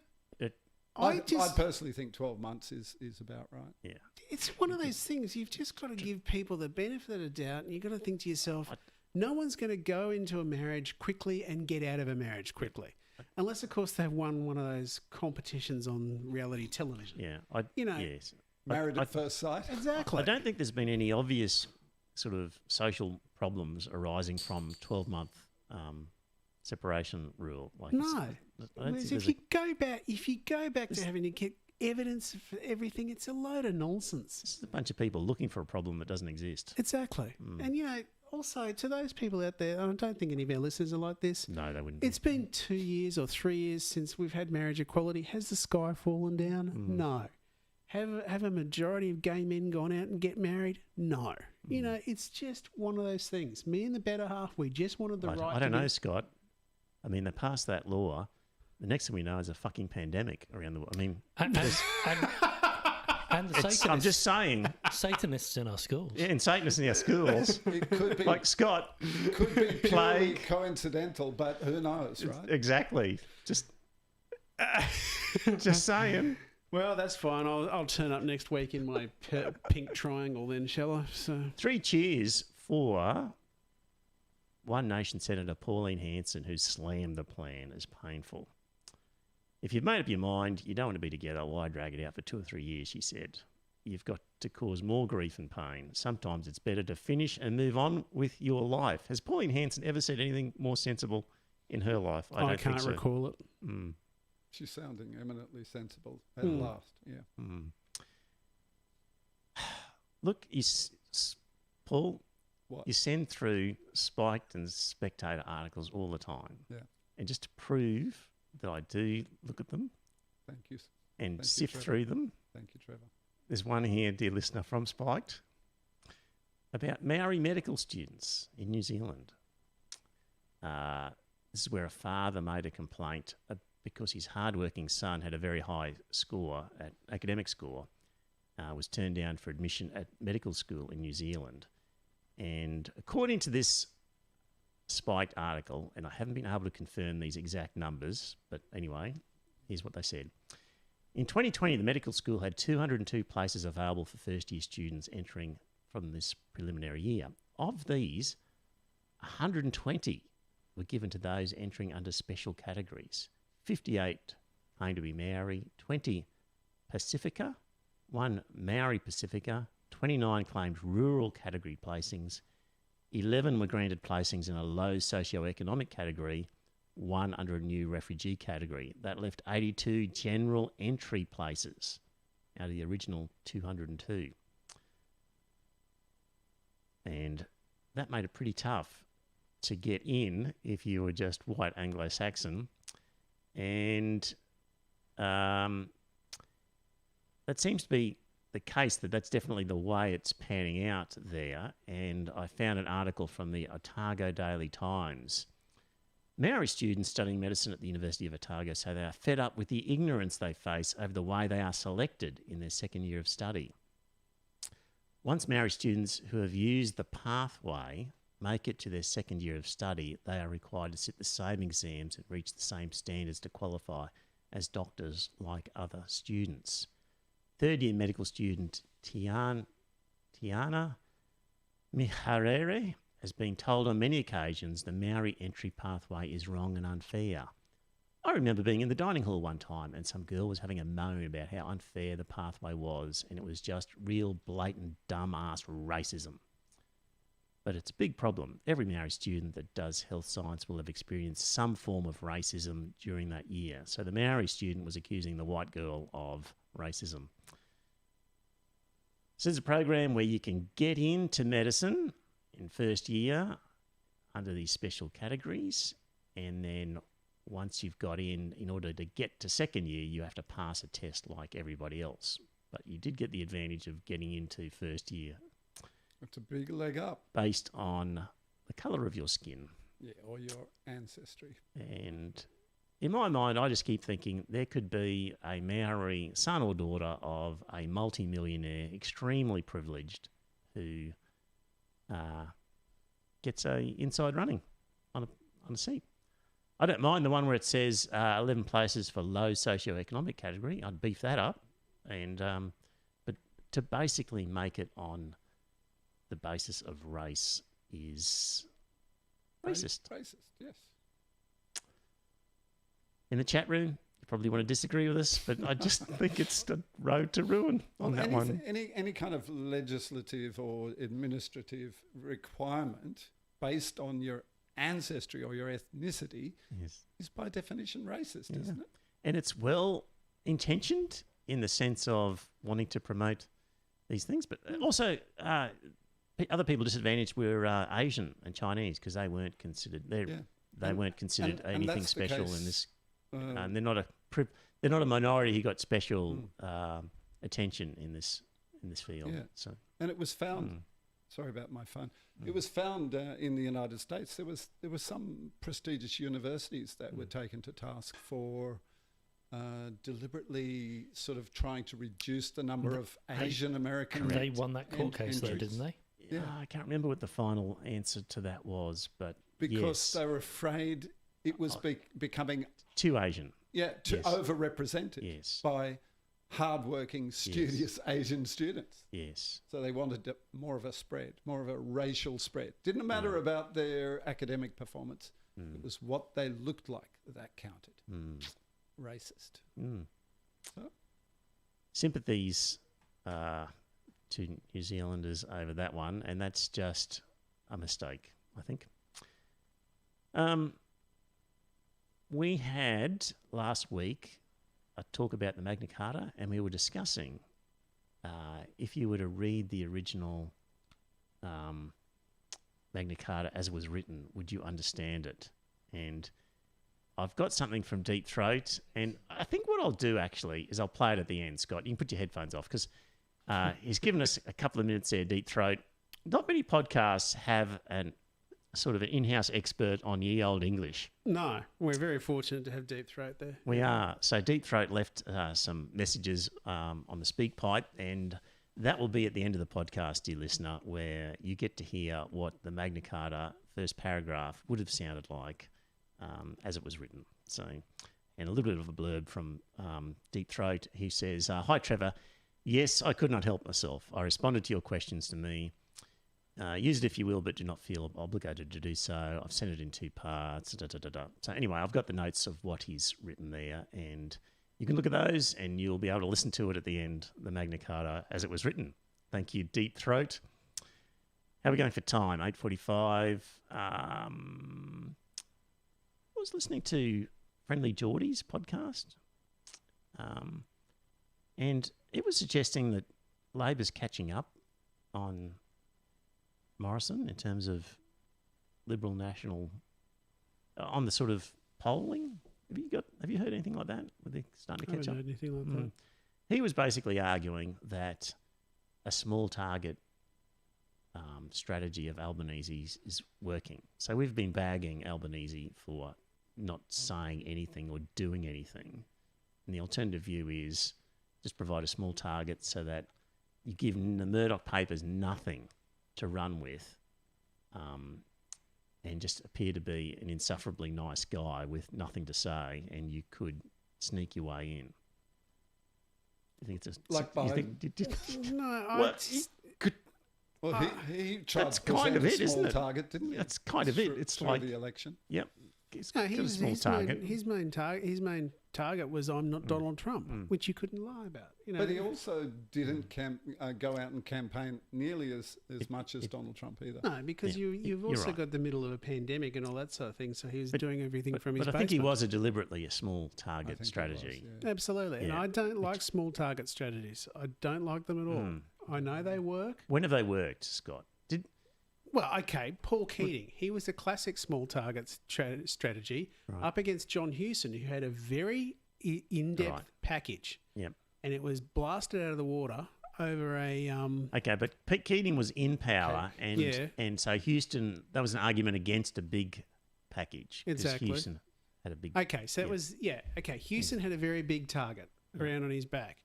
I personally think 12 months is about right. Yeah. It's one of those things. You've just got to give people the benefit of the doubt, and you've got to think to yourself, no one's going to go into a marriage quickly and get out of a marriage quickly. Unless, of course, they've won one of those competitions on reality television. Yeah. Yes. Married at first sight. Exactly. I don't think there's been any obvious sort of social problems arising from 12-month separation rule. No. If you go back to having to get evidence for everything, it's a load of nonsense. This is a bunch of people looking for a problem that doesn't exist. Exactly. And, also to those people out there, I don't think any of our listeners are like this. No, they wouldn't. It's been 2 years or 3 years since we've had marriage equality. Has the sky fallen down? No. Have a majority of gay men gone out and get married? No. It's just one of those things. Me and the better half, we just wanted the right. I don't know, Scott. I mean, they passed that law. The next thing we know is a fucking pandemic around the world. I mean, And the Satanists, I'm just saying. Satanists in our schools. Yeah, and Satanists in our schools. It could be like Scott. could be purely Plague. coincidental, but who knows, right? Exactly. Just saying. Well, that's fine. I'll turn up next week in my pink triangle then, shall I? So 3 cheers for One Nation Senator Pauline Hanson, who slammed the plan as painful. If you've made up your mind you don't want to be together, why drag it out for 2 or 3 years, she said. You've got to cause more grief and pain. Sometimes it's better to finish and move on with your life. Has Pauline Hanson ever said anything more sensible in her life? I don't can't think so. recall it. Mm. She's sounding eminently sensible at last. Yeah. Mm. Look, Paul, What? you send through Spiked and Spectator articles all the time. Yeah. And just to prove that I do look at them Thank you. and Thank you, sift Trevor. through them, Thank you, Trevor. there's one here, dear listener, from Spiked, about Maori medical students in New Zealand. This is where a father made a complaint because his hardworking son had a very high score, academic score, was turned down for admission at medical school in New Zealand. And according to this Spiked article, and I haven't been able to confirm these exact numbers, but anyway, here's what they said. In 2020, the medical school had 202 places available for first-year students entering from this preliminary year. Of these, 120 were given to those entering under special categories. 58 claimed to be Maori, 20 Pacifica, 1 Maori Pacifica, 29 claimed rural category placings, 11 were granted placings in a low socioeconomic category, 1 under a new refugee category. That left 82 general entry places out of the original 202. And that made it pretty tough to get in if you were just white Anglo-Saxon. And that seems to be the case, that's definitely the way it's panning out there. And I found an article from the Otago Daily Times. Maori students studying medicine at the University of Otago say they are fed up with the ignorance they face over the way they are selected in their second year of study. Once Maori students who have used the pathway make it to their second year of study, they are required to sit the same exams and reach the same standards to qualify as doctors like other students. Third-year medical student Tiana Miharere has been told on many occasions the Maori entry pathway is wrong and unfair. I remember being in the dining hall one time and some girl was having a moan about how unfair the pathway was, and it was just real blatant dumb-ass racism. But it's a big problem. Every Maori student that does health science will have experienced some form of racism during that year. So the Maori student was accusing the white girl of racism. This is a program where you can get into medicine in first year under these special categories, and then once you've got in order to get to second year, you have to pass a test like everybody else. But you did get the advantage of getting into first year. It's a big leg up. Based on the colour of your skin. Yeah, or your ancestry. And in my mind, I just keep thinking there could be a Maori son or daughter of a multi-millionaire, extremely privileged, who gets a inside running on a seat. I don't mind the one where it says 11 places for low socioeconomic category. I'd beef that up, and but to basically make it on the basis of race is racist. Racist, yes. In the chat room, you probably want to disagree with us, but I just think it's the road to ruin on that one. Any kind of legislative or administrative requirement based on your ancestry or your ethnicity is by definition racist, isn't it? And it's well intentioned in the sense of wanting to promote these things, but also other people disadvantaged were Asian and Chinese because they weren't considered. They weren't considered anything special in this. And they're not a minority who got special attention in this field. Yeah. So, and it was found. Sorry about my phone. It was found in the United States. There were some prestigious universities that were taken to task for deliberately sort of trying to reduce the number of Asian American. They won that court case though, didn't they? Yeah, I can't remember what the final answer to that was, but because they were afraid it was becoming too Asian. Yeah, overrepresented Yes. by hardworking, studious Asian students. Yes. So they wanted more of a spread, more of a racial spread. Didn't matter about their academic performance. It was what they looked like that counted. Racist. So? Sympathies to New Zealanders over that one, and that's just a mistake, I think. We had last week a talk about the Magna Carta, and we were discussing if you were to read the original Magna Carta as it was written, would you understand it? And I've got something from Deep Throat, and I think what I'll do actually is I'll play it at the end. Scott, you can put your headphones off because he's given us a couple of minutes there, Deep Throat. Not many podcasts have an sort of an in-house expert on ye old English. No, we're very fortunate to have Deep Throat there. We are. So Deep Throat left some messages on the speak pipe, and that will be at the end of the podcast, dear listener, where you get to hear what the Magna Carta first paragraph would have sounded like as it was written. So, and a little bit of a blurb from Deep Throat. He says, "Hi, Trevor. Yes, I could not help myself. I responded to your questions to me. Use it if you will, but do not feel obligated to do so. I've sent it in 2 parts. Da, da, da, da. So anyway, I've got the notes of what he's written there, and you can look at those and you'll be able to listen to it at the end, the Magna Carta as it was written. Thank you, Deep Throat. How are we going for time? 8:45. I was listening to Friendly Geordie's podcast, and it was suggesting that Labor's catching up on Morrison in terms of Liberal National on the sort of polling. Have you heard anything like that? Were they starting to I catch haven't up? heard anything like that. He was basically arguing that a small target strategy of Albanese's is working. So we've been bagging Albanese for not saying anything or doing anything. And the alternative view is just provide a small target so that you give the Murdoch papers nothing to run with and just appear to be an insufferably nice guy with nothing to say, and you could sneak your way in. You think it's like Biden? No, Well, he tried that's to kind of present it, a small isn't it? target, didn't he? That's kind of it. It's through like the election. Yep. It's No, got a small target. His main target was I'm not Donald Trump, which you couldn't lie about. You know, But he also didn't go out and campaign nearly as much as Donald Trump either. no, because you've also right. got the middle of a pandemic and all that sort of thing. So he was doing everything from his But I think he basement. was deliberately a small I target think he strategy. was, yeah. Absolutely, and Yeah. I don't like small target strategies. I don't like them at all. I know they work. When have they worked, Scott? Well, okay, Paul Keating. He was a classic small target strategy Right. up against John Hewson, who had a very in-depth Right. package. Yep. And it was blasted out of the water over a... Okay, but Pete Keating was in power, Yeah. and so Houston, that was an argument against a big package. 'cause Exactly. Houston had a big... Okay, so it was... Yeah, okay, Hewson had a very big target around on his back.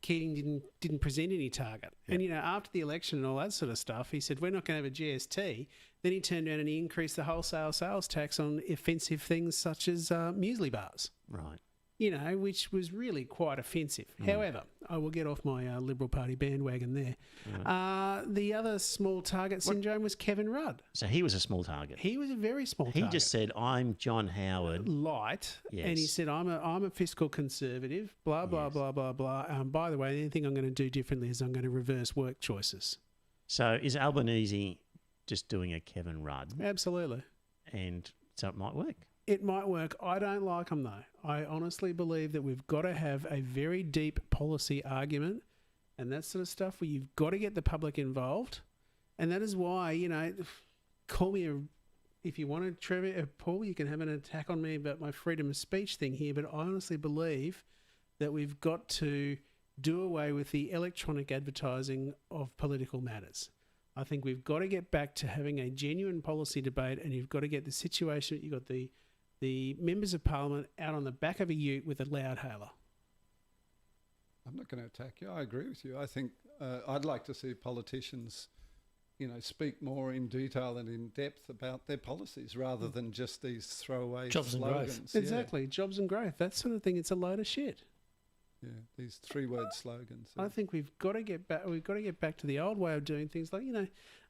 Keating didn't present any target. And, you know, after the election and all that sort of stuff, he said, we're not going to have a GST. Then he turned around and he increased the wholesale sales tax on offensive things such as muesli bars. Right. You know, which was really quite offensive. However, I will get off my Liberal Party bandwagon there. The other small target syndrome was Kevin Rudd. So he was a small target. He was a very small He target. just said, I'm John Howard. Light, and he Yes. said, I'm a fiscal conservative, blah, blah, blah, blah, blah. By the way, the only thing I'm going to do differently is I'm going to reverse work choices. So is Albanese just doing a Kevin Rudd? Absolutely. And so it might work. It might work. I don't like them, though. I honestly believe that we've got to have a very deep policy argument and that sort of stuff where you've got to get the public involved. And that is why, you know, call me if you want to, Trevor, Paul, you can have an attack on me about my freedom of speech thing here, but I honestly believe that we've got to do away with the electronic advertising of political matters. I think we've got to get back to having a genuine policy debate, and you've got to get the situation, you've got the members of parliament out on the back of a ute with a loud hailer. I'm not going to attack you. I agree with you. I think I'd like to see politicians, you know, speak more in detail and in depth about their policies rather than just these throwaway Jobs and growth. slogans. Yeah. Exactly. Jobs and growth, that sort of thing. It's a load of shit. Yeah, these 3-word slogans. I think we've got to get back. We've got to get back to the old way of doing things. Like,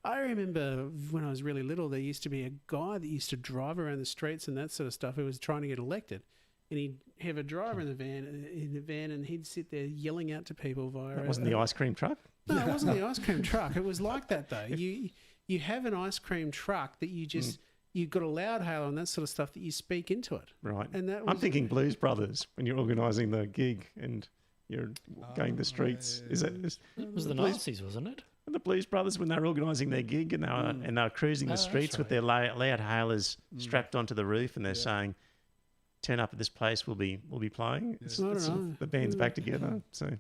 I remember when I was really little, there used to be a guy that used to drive around the streets and that sort of stuff who was trying to get elected, and he'd have a driver in the van, and he'd sit there yelling out to people via. That wasn't the ice cream truck? No, it wasn't the ice cream truck. It was like that though. You have an ice cream truck that you just. You've got a loud hail and that sort of stuff that you speak into it. Right. And that I'm thinking Blues Brothers when you're organising the gig and you're going the streets. Yeah. Is that this? It was the Nazis, wasn't it? The Blues Brothers when they were organising their gig and they were cruising the that's streets with right. their loud hailers strapped onto the roof, and they're saying, "Turn up at this place, we'll be playing." It's I don't sort know. of the band's back together. So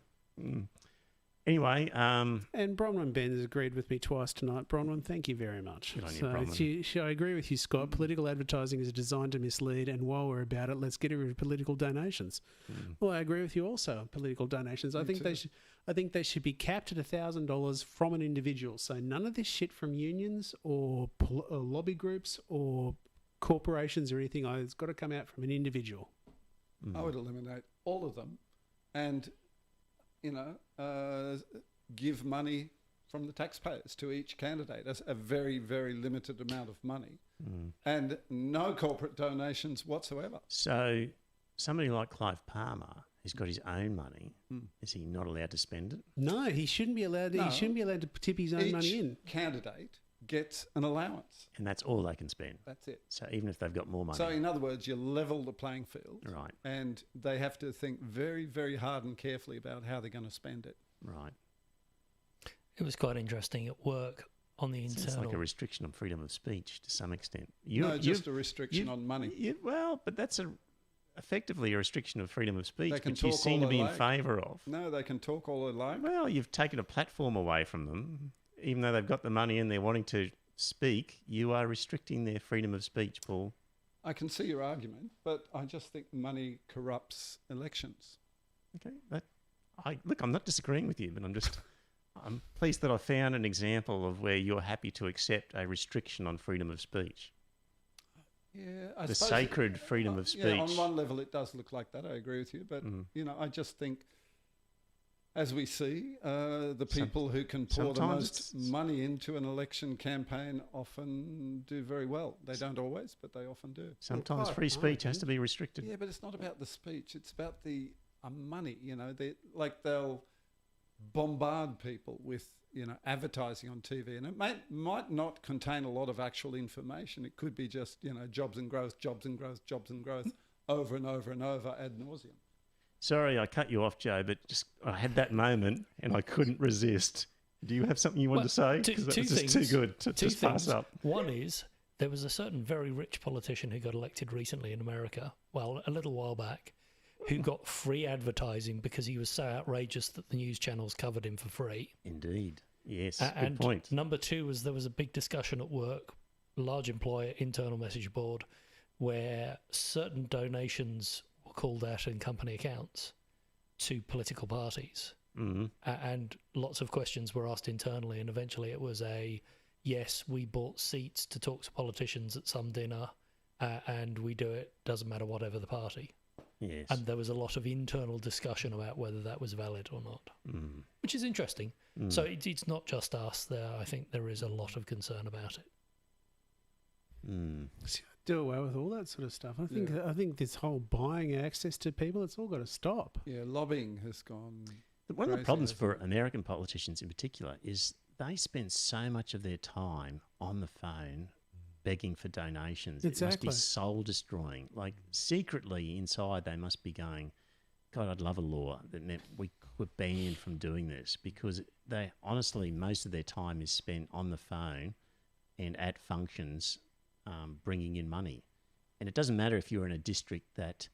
anyway, And Bronwyn Ben has agreed with me twice tonight. Bronwyn, thank you very much. Good on you, Bronwyn. I agree with you, Scott. Political advertising is designed to mislead, and while we're about it, let's get rid of political donations. Well, I agree with you also on political donations. I think they should be capped at $1,000 from an individual. So none of this shit from unions or lobby groups or corporations or anything. It's got to come out from an individual. I would eliminate all of them and, give money from the taxpayers to each candidate. That's a very, very limited amount of money and no corporate donations whatsoever. so somebody like Clive Palmer, who's got his own money, is he not allowed to spend it? No, he shouldn't be allowed. No. He shouldn't be allowed to tip his own money in. Each candidate gets an allowance. And that's all they can spend. That's it. So even if they've got more money. So in other words, you level the playing field. Right. And they have to think very, very hard and carefully about how they're going to spend it. Right. It was quite interesting at work on the It's internal. like a restriction on freedom of speech to some extent. Just a restriction on money. Well, but that's effectively a restriction of freedom of speech, They can which you talk seem all to be they in like. favour of. No, they can talk all they like. Well, you've taken a platform away from them. Even though they've got the money and they're wanting to speak, you are restricting their freedom of speech, Paul. I can see your argument, but I just think money corrupts elections. Okay, look, I'm not disagreeing with you, but I'm pleased that I found an example of where you're happy to accept a restriction on freedom of speech. Yeah, The sacred freedom of speech. Yeah, on one level, it does look like that. I agree with you, but I just think, as we see, the people who can pour the sometimes most money into an election campaign often do very well. They don't always, but they often do. Sometimes free speech has to be restricted. Yeah, but it's not about the speech. It's about the money. They'll bombard people with advertising on TV, and it might not contain a lot of actual information. It could be just jobs and growth, jobs and growth, jobs and growth, over and over and over ad nauseum. Sorry, I cut you off, Joe, but I had that moment and I couldn't resist. Do you have something you want to say? Because that was just too good to just pass up. One is there was a certain very rich politician who got elected recently in America, well, a little while back, who got free advertising because he was so outrageous that the news channels covered him for free. Indeed. Yes, And good point. number two was there was a big discussion at work, large employer internal message board, where certain donations were called out in company accounts to political parties. Mm-hmm. And lots of questions were asked internally, and eventually it was yes, we bought seats to talk to politicians at some dinner, and we do it, doesn't matter whatever the party. Yes. And there was a lot of internal discussion about whether that was valid or not, which is interesting. So it's not just us there. I think there is a lot of concern about it. Do away with all that sort of stuff. I think this whole buying access to people, it's all got to stop. Yeah, lobbying has gone. One of the crazy, problems hasn't for it? American politicians in particular is they spend so much of their time on the phone begging for donations. It must Exactly. be soul destroying. Like secretly inside they must be going, God, I'd love a law that meant we were banned from doing this, because they honestly, most of their time is spent on the phone and at functions bringing in money. And it doesn't matter if you're in a district that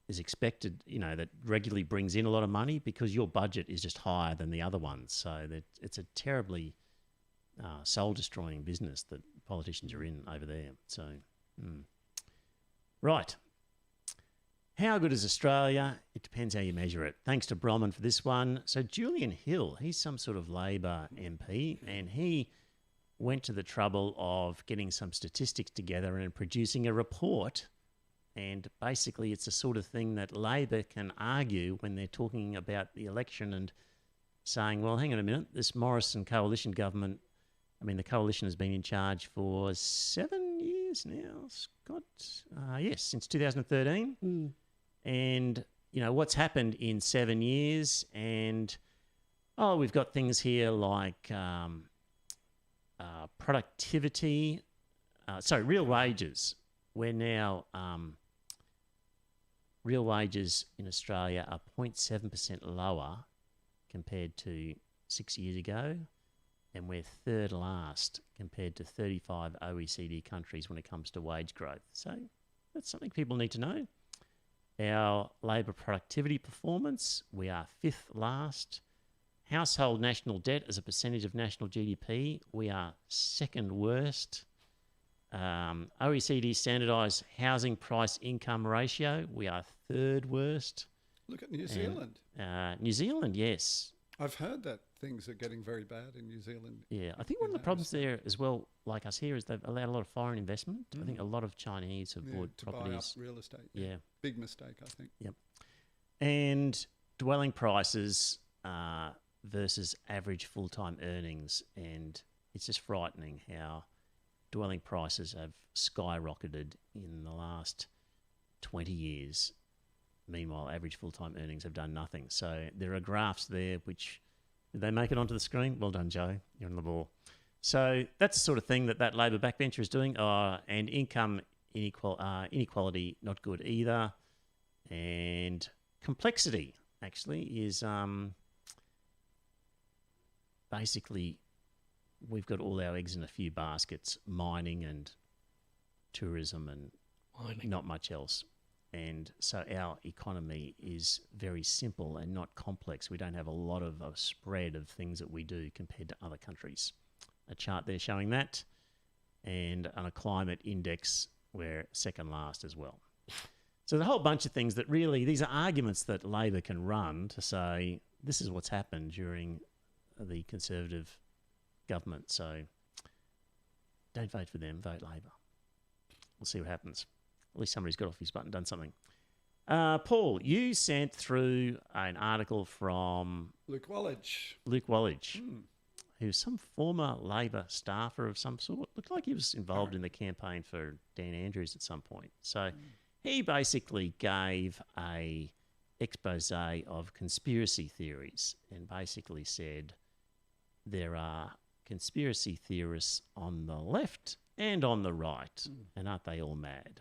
is expected, that regularly brings in a lot of money, because your budget is just higher than the other ones. So that it's a terribly soul-destroying business that politicians are in over there. So, right. How good is Australia? It depends how you measure it. Thanks to Bromman for this one. So Julian Hill, he's some sort of Labor MP, and he went to the trouble of getting some statistics together and producing a report And basically, it's the sort of thing that Labor can argue when they're talking about the election and saying, well, hang on a minute, this Morrison coalition government, I mean, the coalition has been in charge for 7 years now, Scott. Yes, since 2013. And, you know, what's happened in 7 years? And, we've got things here like productivity, real wages. We're now... real wages in Australia are 0.7% lower compared to 6 years ago, and we're third last compared to 35 OECD countries when it comes to wage growth. So that's something people need to know. Our labour productivity performance, we are fifth last. Household national debt as a percentage of national GDP, we are second worst. OECD standardised housing price income ratio, we are third worst. Look at New Zealand. New Zealand, yes. I've heard that things are getting very bad in New Zealand. Yeah, I think one of the problems there as well, like us here, is they've allowed a lot of foreign investment. I think a lot of Chinese have bought to properties. buy up real estate. Yeah. Big mistake, I think. Yep. And dwelling prices versus average full-time earnings, and it's just frightening how dwelling prices have skyrocketed in the last 20 years. Meanwhile, average full-time earnings have done nothing. So there are graphs there which, did they make it onto the screen? Well done, Joe. You're on the ball. So that's the sort of thing that Labor backbencher is doing. And income inequality, not good either. And complexity, actually, is basically we've got all our eggs in a few baskets, mining and tourism and not much else. And so our economy is very simple and not complex. We don't have a lot of a spread of things that we do compared to other countries. A chart there showing that. And on a climate index, we're second last as well. So there's a whole bunch of things that really, these are arguments that Labor can run to say, this is what's happened during the Conservative government. So don't vote for them, vote Labor. We'll see what happens. At least somebody's got off his butt and done something. Paul, you sent through an article from Luke Wallach. Who's some former Labor staffer of some sort. Looked like he was involved in the campaign for Dan Andrews at some point. So he basically gave a expose of conspiracy theories and basically said there are conspiracy theorists on the left and on the right, and aren't they all mad?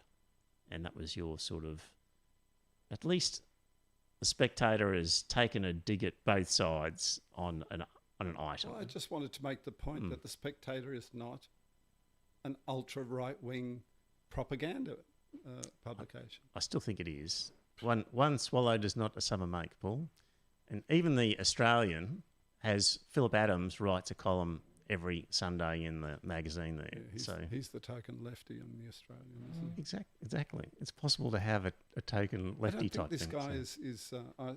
And that was your sort of, at least the Spectator has taken a dig at both sides on an item. Well, I just wanted to make the point that the Spectator is not an ultra-right-wing propaganda publication. I still think it is. One swallow does not a summer make, Paul. And even the Australian has, Philip Adams writes a column every Sunday in the magazine there. Yeah, he's the token lefty in the Australian, isn't he? Exactly. It's possible to have a token lefty type thing. I don't think this guy is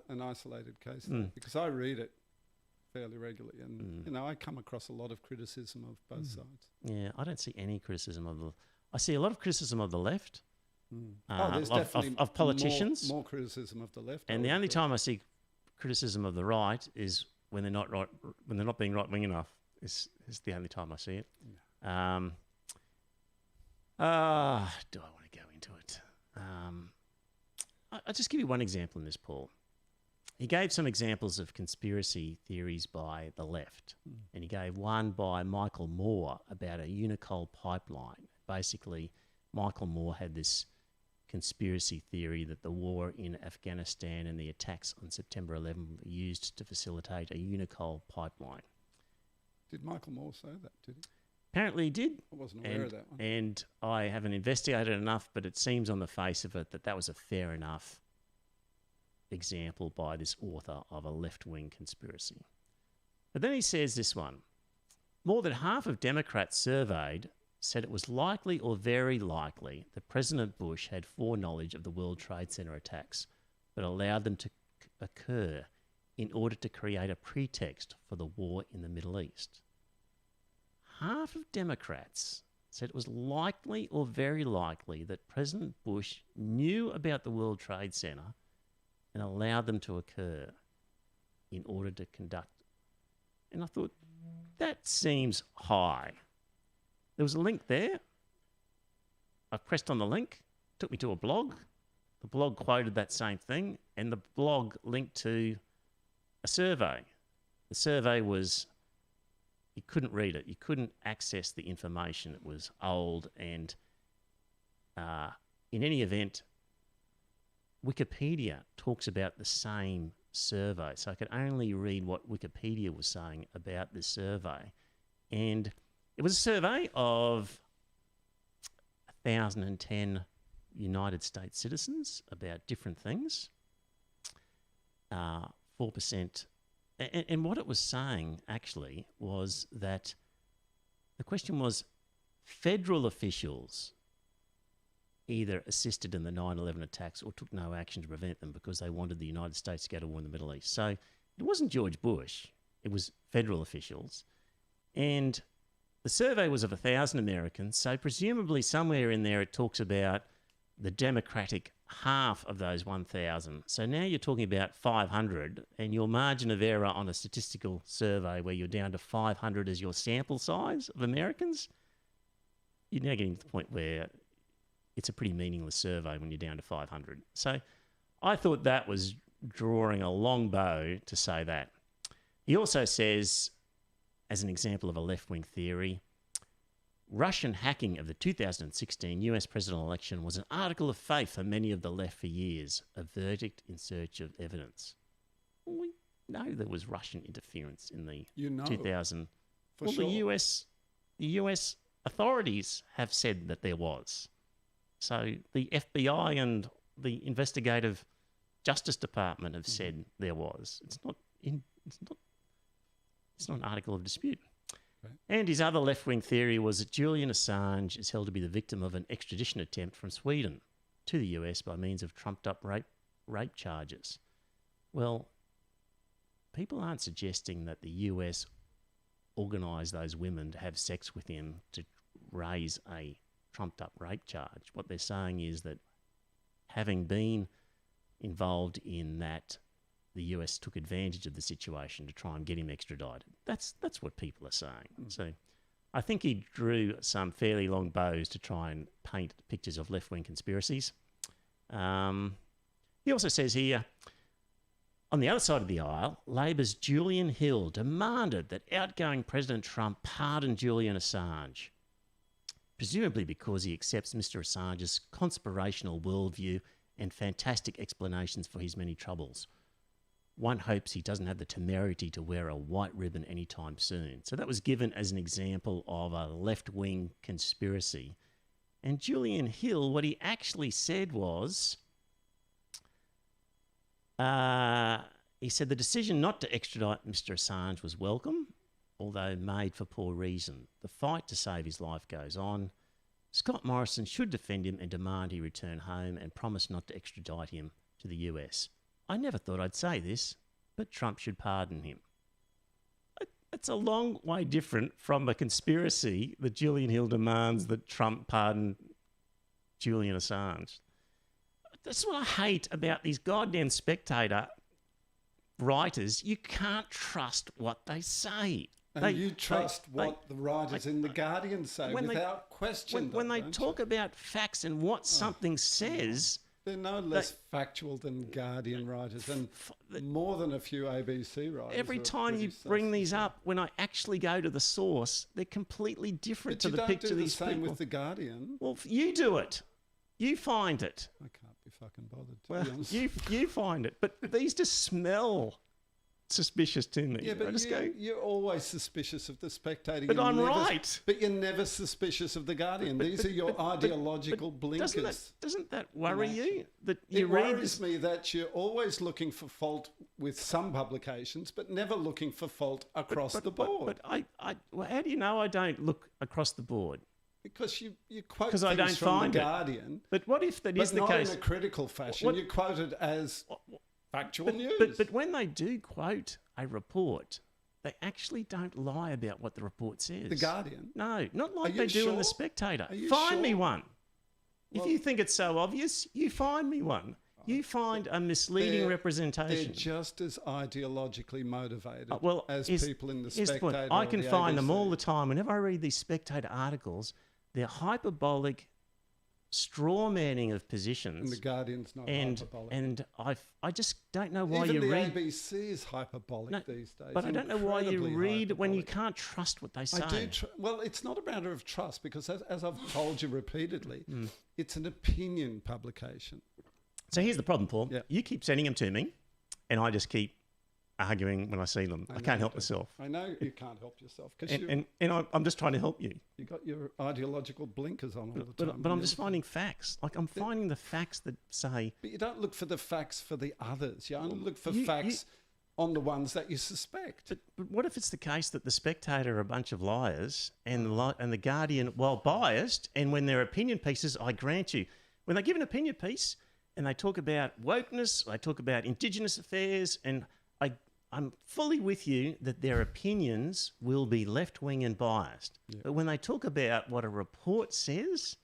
an isolated case though, because I read it fairly regularly, and you know, I come across a lot of criticism of both sides. Yeah, I don't see any criticism of I see a lot of criticism of the left. There's definitely of politicians. More criticism of the left. And the only time I see criticism of the right is when they're not right, when they're not being right wing enough. Is the only time I see it. Do I want to go into it? I'll just give you one example in this, Paul. He gave some examples of conspiracy theories by the left, and he gave one by Michael Moore about a Unicol pipeline. Basically, Michael Moore had this conspiracy theory that the war in Afghanistan and the attacks on September 11 were used to facilitate a Unicol pipeline. Did Michael Moore say that, did he? Apparently he did. I wasn't aware of that one. And I haven't investigated enough, but it seems on the face of it that was a fair enough example by this author of a left-wing conspiracy. But then he says this one. More than half of Democrats surveyed said it was likely or very likely that President Bush had foreknowledge of the World Trade Center attacks, but allowed them to occur in order to create a pretext for the war in the Middle East. Half of Democrats said it was likely or very likely that President Bush knew about the World Trade Center and allowed them to occur in order to conduct. And I thought, that seems high. There was a link there. I pressed on the link, took me to a blog. The blog quoted that same thing, and the blog linked to a survey. The survey was, you couldn't read it. You couldn't access the information. It was old, and in any event, Wikipedia talks about the same survey. So I could only read what Wikipedia was saying about this survey. And it was a survey of 1,010 United States citizens about different things. 4%. And what it was saying, actually, was that the question was, federal officials either assisted in the 9/11 attacks or took no action to prevent them because they wanted the United States to go to war in the Middle East. So it wasn't George Bush, it was federal officials. And the survey was of 1,000 Americans, so presumably somewhere in there it talks about the Democratic half of those 1,000. So now you're talking about 500, and your margin of error on a statistical survey where you're down to 500 as your sample size of Americans, you're now getting to the point where it's a pretty meaningless survey when you're down to 500. So I thought that was drawing a long bow to say that. He also says, as an example of a left-wing theory, Russian hacking of the 2016 US presidential election was an article of faith for many of the left for years, a verdict in search of evidence. Well, we know there was Russian interference in the 2000. For sure. The US authorities have said that there was. So the FBI and the investigative Justice Department have said there was. It's not an article of dispute. Right. And his other left-wing theory was that Julian Assange is held to be the victim of an extradition attempt from Sweden to the US by means of trumped-up rape charges. Well, people aren't suggesting that the US organised those women to have sex with him to raise a trumped-up rape charge. What they're saying is that having been involved in that, the US took advantage of the situation to try and get him extradited. That's what people are saying. So I think he drew some fairly long bows to try and paint pictures of left-wing conspiracies. He also says here, on the other side of the aisle, Labor's Julian Hill demanded that outgoing President Trump pardon Julian Assange, presumably because he accepts Mr. Assange's conspirational worldview and fantastic explanations for his many troubles. One hopes he doesn't have the temerity to wear a white ribbon anytime soon. So that was given as an example of a left-wing conspiracy. And Julian Hill, what he actually said was, he said the decision not to extradite Mr. Assange was welcome, although made for poor reason. The fight to save his life goes on. Scott Morrison should defend him and demand he return home and promise not to extradite him to the US. I never thought I'd say this, but Trump should pardon him. It's a long way different from a conspiracy that Julian Hill demands that Trump pardon Julian Assange. That's what I hate about these goddamn Spectator writers. You can't trust what they say. And you trust what the writers in The Guardian say without question. When they talk about facts and what something says... They're no less factual than Guardian writers and more than a few ABC writers. Every time you bring these up, when I actually go to the source, they're completely different to the picture of these people. But you don't do the same with The Guardian. Well, you do it. You find it. I can't be fucking bothered, to be honest. You find it. But these just smell suspicious to me. Yeah, but you're always suspicious of The Spectator. But I'm right. But you're never suspicious of The Guardian. These are your ideological blinkers. Doesn't that worry you? That it worries me that you're always looking for fault with some publications, but never looking for fault across the board. Well, how do you know I don't look across the board? Because you quote things from The Guardian. But what if that is the case? But not in a critical fashion. You quote it as... factual news. But when they do quote a report, they actually don't lie about what the report says. The Guardian? No, not like you they do in the sure? Spectator. Are you Find me sure? one. If Well- you think it's so obvious, you find me one. You find a misleading They're representation. just as ideologically motivated Well, as here's- people in the here's the point. Spectator. I or can the find them ABC. all the time. Whenever I read these Spectator articles, they're hyperbolic straw manning of positions. And the Guardian's not and hyperbolic. and I just don't know why Even you the read. ABC is hyperbolic No, these days. But I don't know why you incredibly read when you hyperbolic. can't trust what they say. I do. Well, it's not a matter of trust because, as I've told you repeatedly, Mm. it's an opinion publication. So here's the problem, Paul. Yeah. You keep sending them to me, and I just keep arguing when I see them. I know can't you help do. myself. I know you can't help yourself because And I'm just trying to help you. you got your ideological blinkers on all the But, time. but I'm Yeah. just finding facts. Like I'm finding the facts that say But you don't look for the facts for the others. You only look for you- facts on the ones that you suspect. But what if it's the case that the Spectator are a bunch of liars and the Guardian, while biased, and when they're opinion pieces, I grant you, when they give an opinion piece and they talk about wokeness, they talk about Indigenous affairs, and I'm fully with you that their opinions will be left-wing and biased. Yeah. But when they talk about what a report says,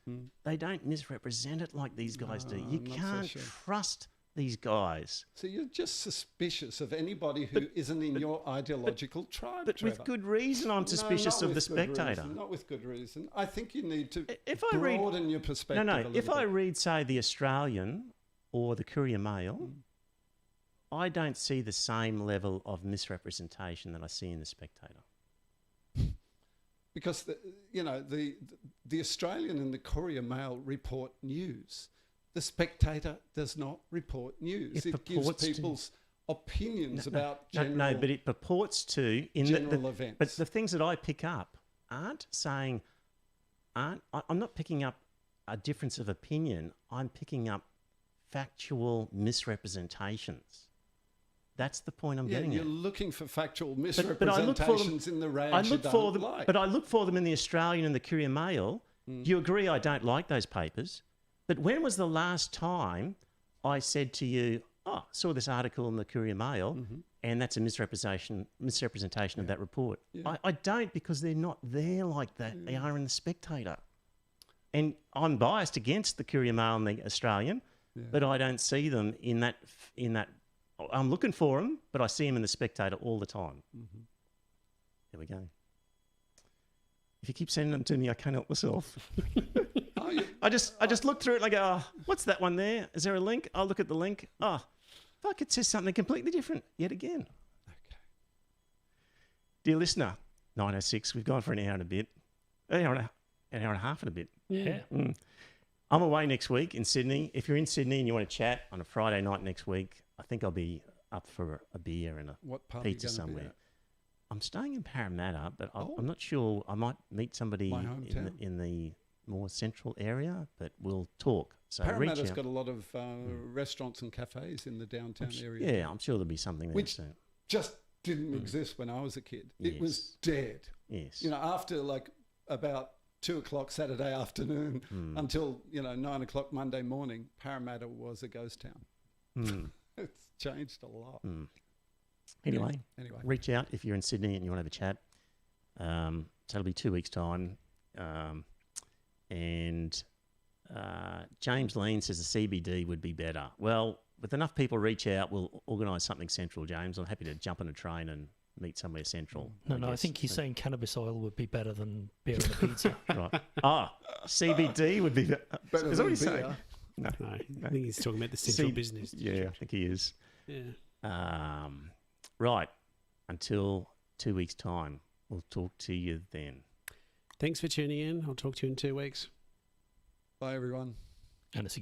they don't misrepresent it like these guys do. You I'm not so can't sure. trust these guys. So you're just suspicious of anybody who not in your ideological tribe, But Trevor. with good reason, I'm suspicious not of the with good Spectator. reason, not with good reason. I think you need to If I read, broaden your perspective a little if I bit. read, say, the Australian or the Courier Mail, I don't see the same level of misrepresentation that I see in the Spectator. Because the Australian and the Courier Mail report news. The Spectator does not report news. It gives purports to. people's opinions about general. No, but it purports to in general events. But the things that I pick up aren't saying, I'm not picking up a difference of opinion. I'm picking up factual misrepresentations. That's the point I'm getting you're at. looking for factual But I look for them. misrepresentations in the range I look you for don't them, like. but I look for them in the Australian and the Courier Mail. You agree? I don't like those papers. But when was the last time I said to you, "Oh, I saw this article in the Courier Mail, and that's a misrepresentation of that report"? Yeah. I don't, because they're not there like that. They are in the Spectator, and I'm biased against the Courier Mail and the Australian, but I don't see them in that. I'm looking for them, but I see them in the Spectator all the time. There we go. If you keep sending them to me, I can't help myself. I just look through it and I go, "Oh, what's that one there? Is there a link?" I'll look at the link. Oh, fuck, it says something completely different yet again. Okay. Dear listener, 9:06, we've gone for an hour and a bit. An hour and a half and a bit. Yeah. I'm away next week in Sydney. If you're in Sydney and you want to chat on a Friday night next week, I think I'll be up for a beer and a What pub are you pizza gonna be somewhere. at? I'm staying in Parramatta, but Oh. I'm not sure. I might meet somebody My hometown. in the more central area, but we'll talk. So reach Parramatta's out. got a lot of restaurants and cafes in the downtown area. Yeah, I'm sure there'll be something there Which soon. just didn't exist when I was a kid. It was Yes. dead. Yes. You know, after like about 2:00 Saturday afternoon until 9:00 Monday morning, Parramatta was a ghost town. It's changed a lot. Anyway, Anyway, reach out if you're in Sydney and you want to have a chat. So it'll be 2 weeks' time. And James Lean says the CBD would be better. Well, with enough people reach out, we'll organise something central, James. I'm happy to jump on a train and meet somewhere central. I guess. think he's saying cannabis oil would be better than beer and a pizza. Right. CBD would be better. Better Is that than what he's beer. saying? No. No, I think he's talking about the central business. Yeah, I think he is. Yeah. Right. Until 2 weeks' time, we'll talk to you then. Thanks for tuning in. I'll talk to you in 2 weeks. Bye everyone. And it's a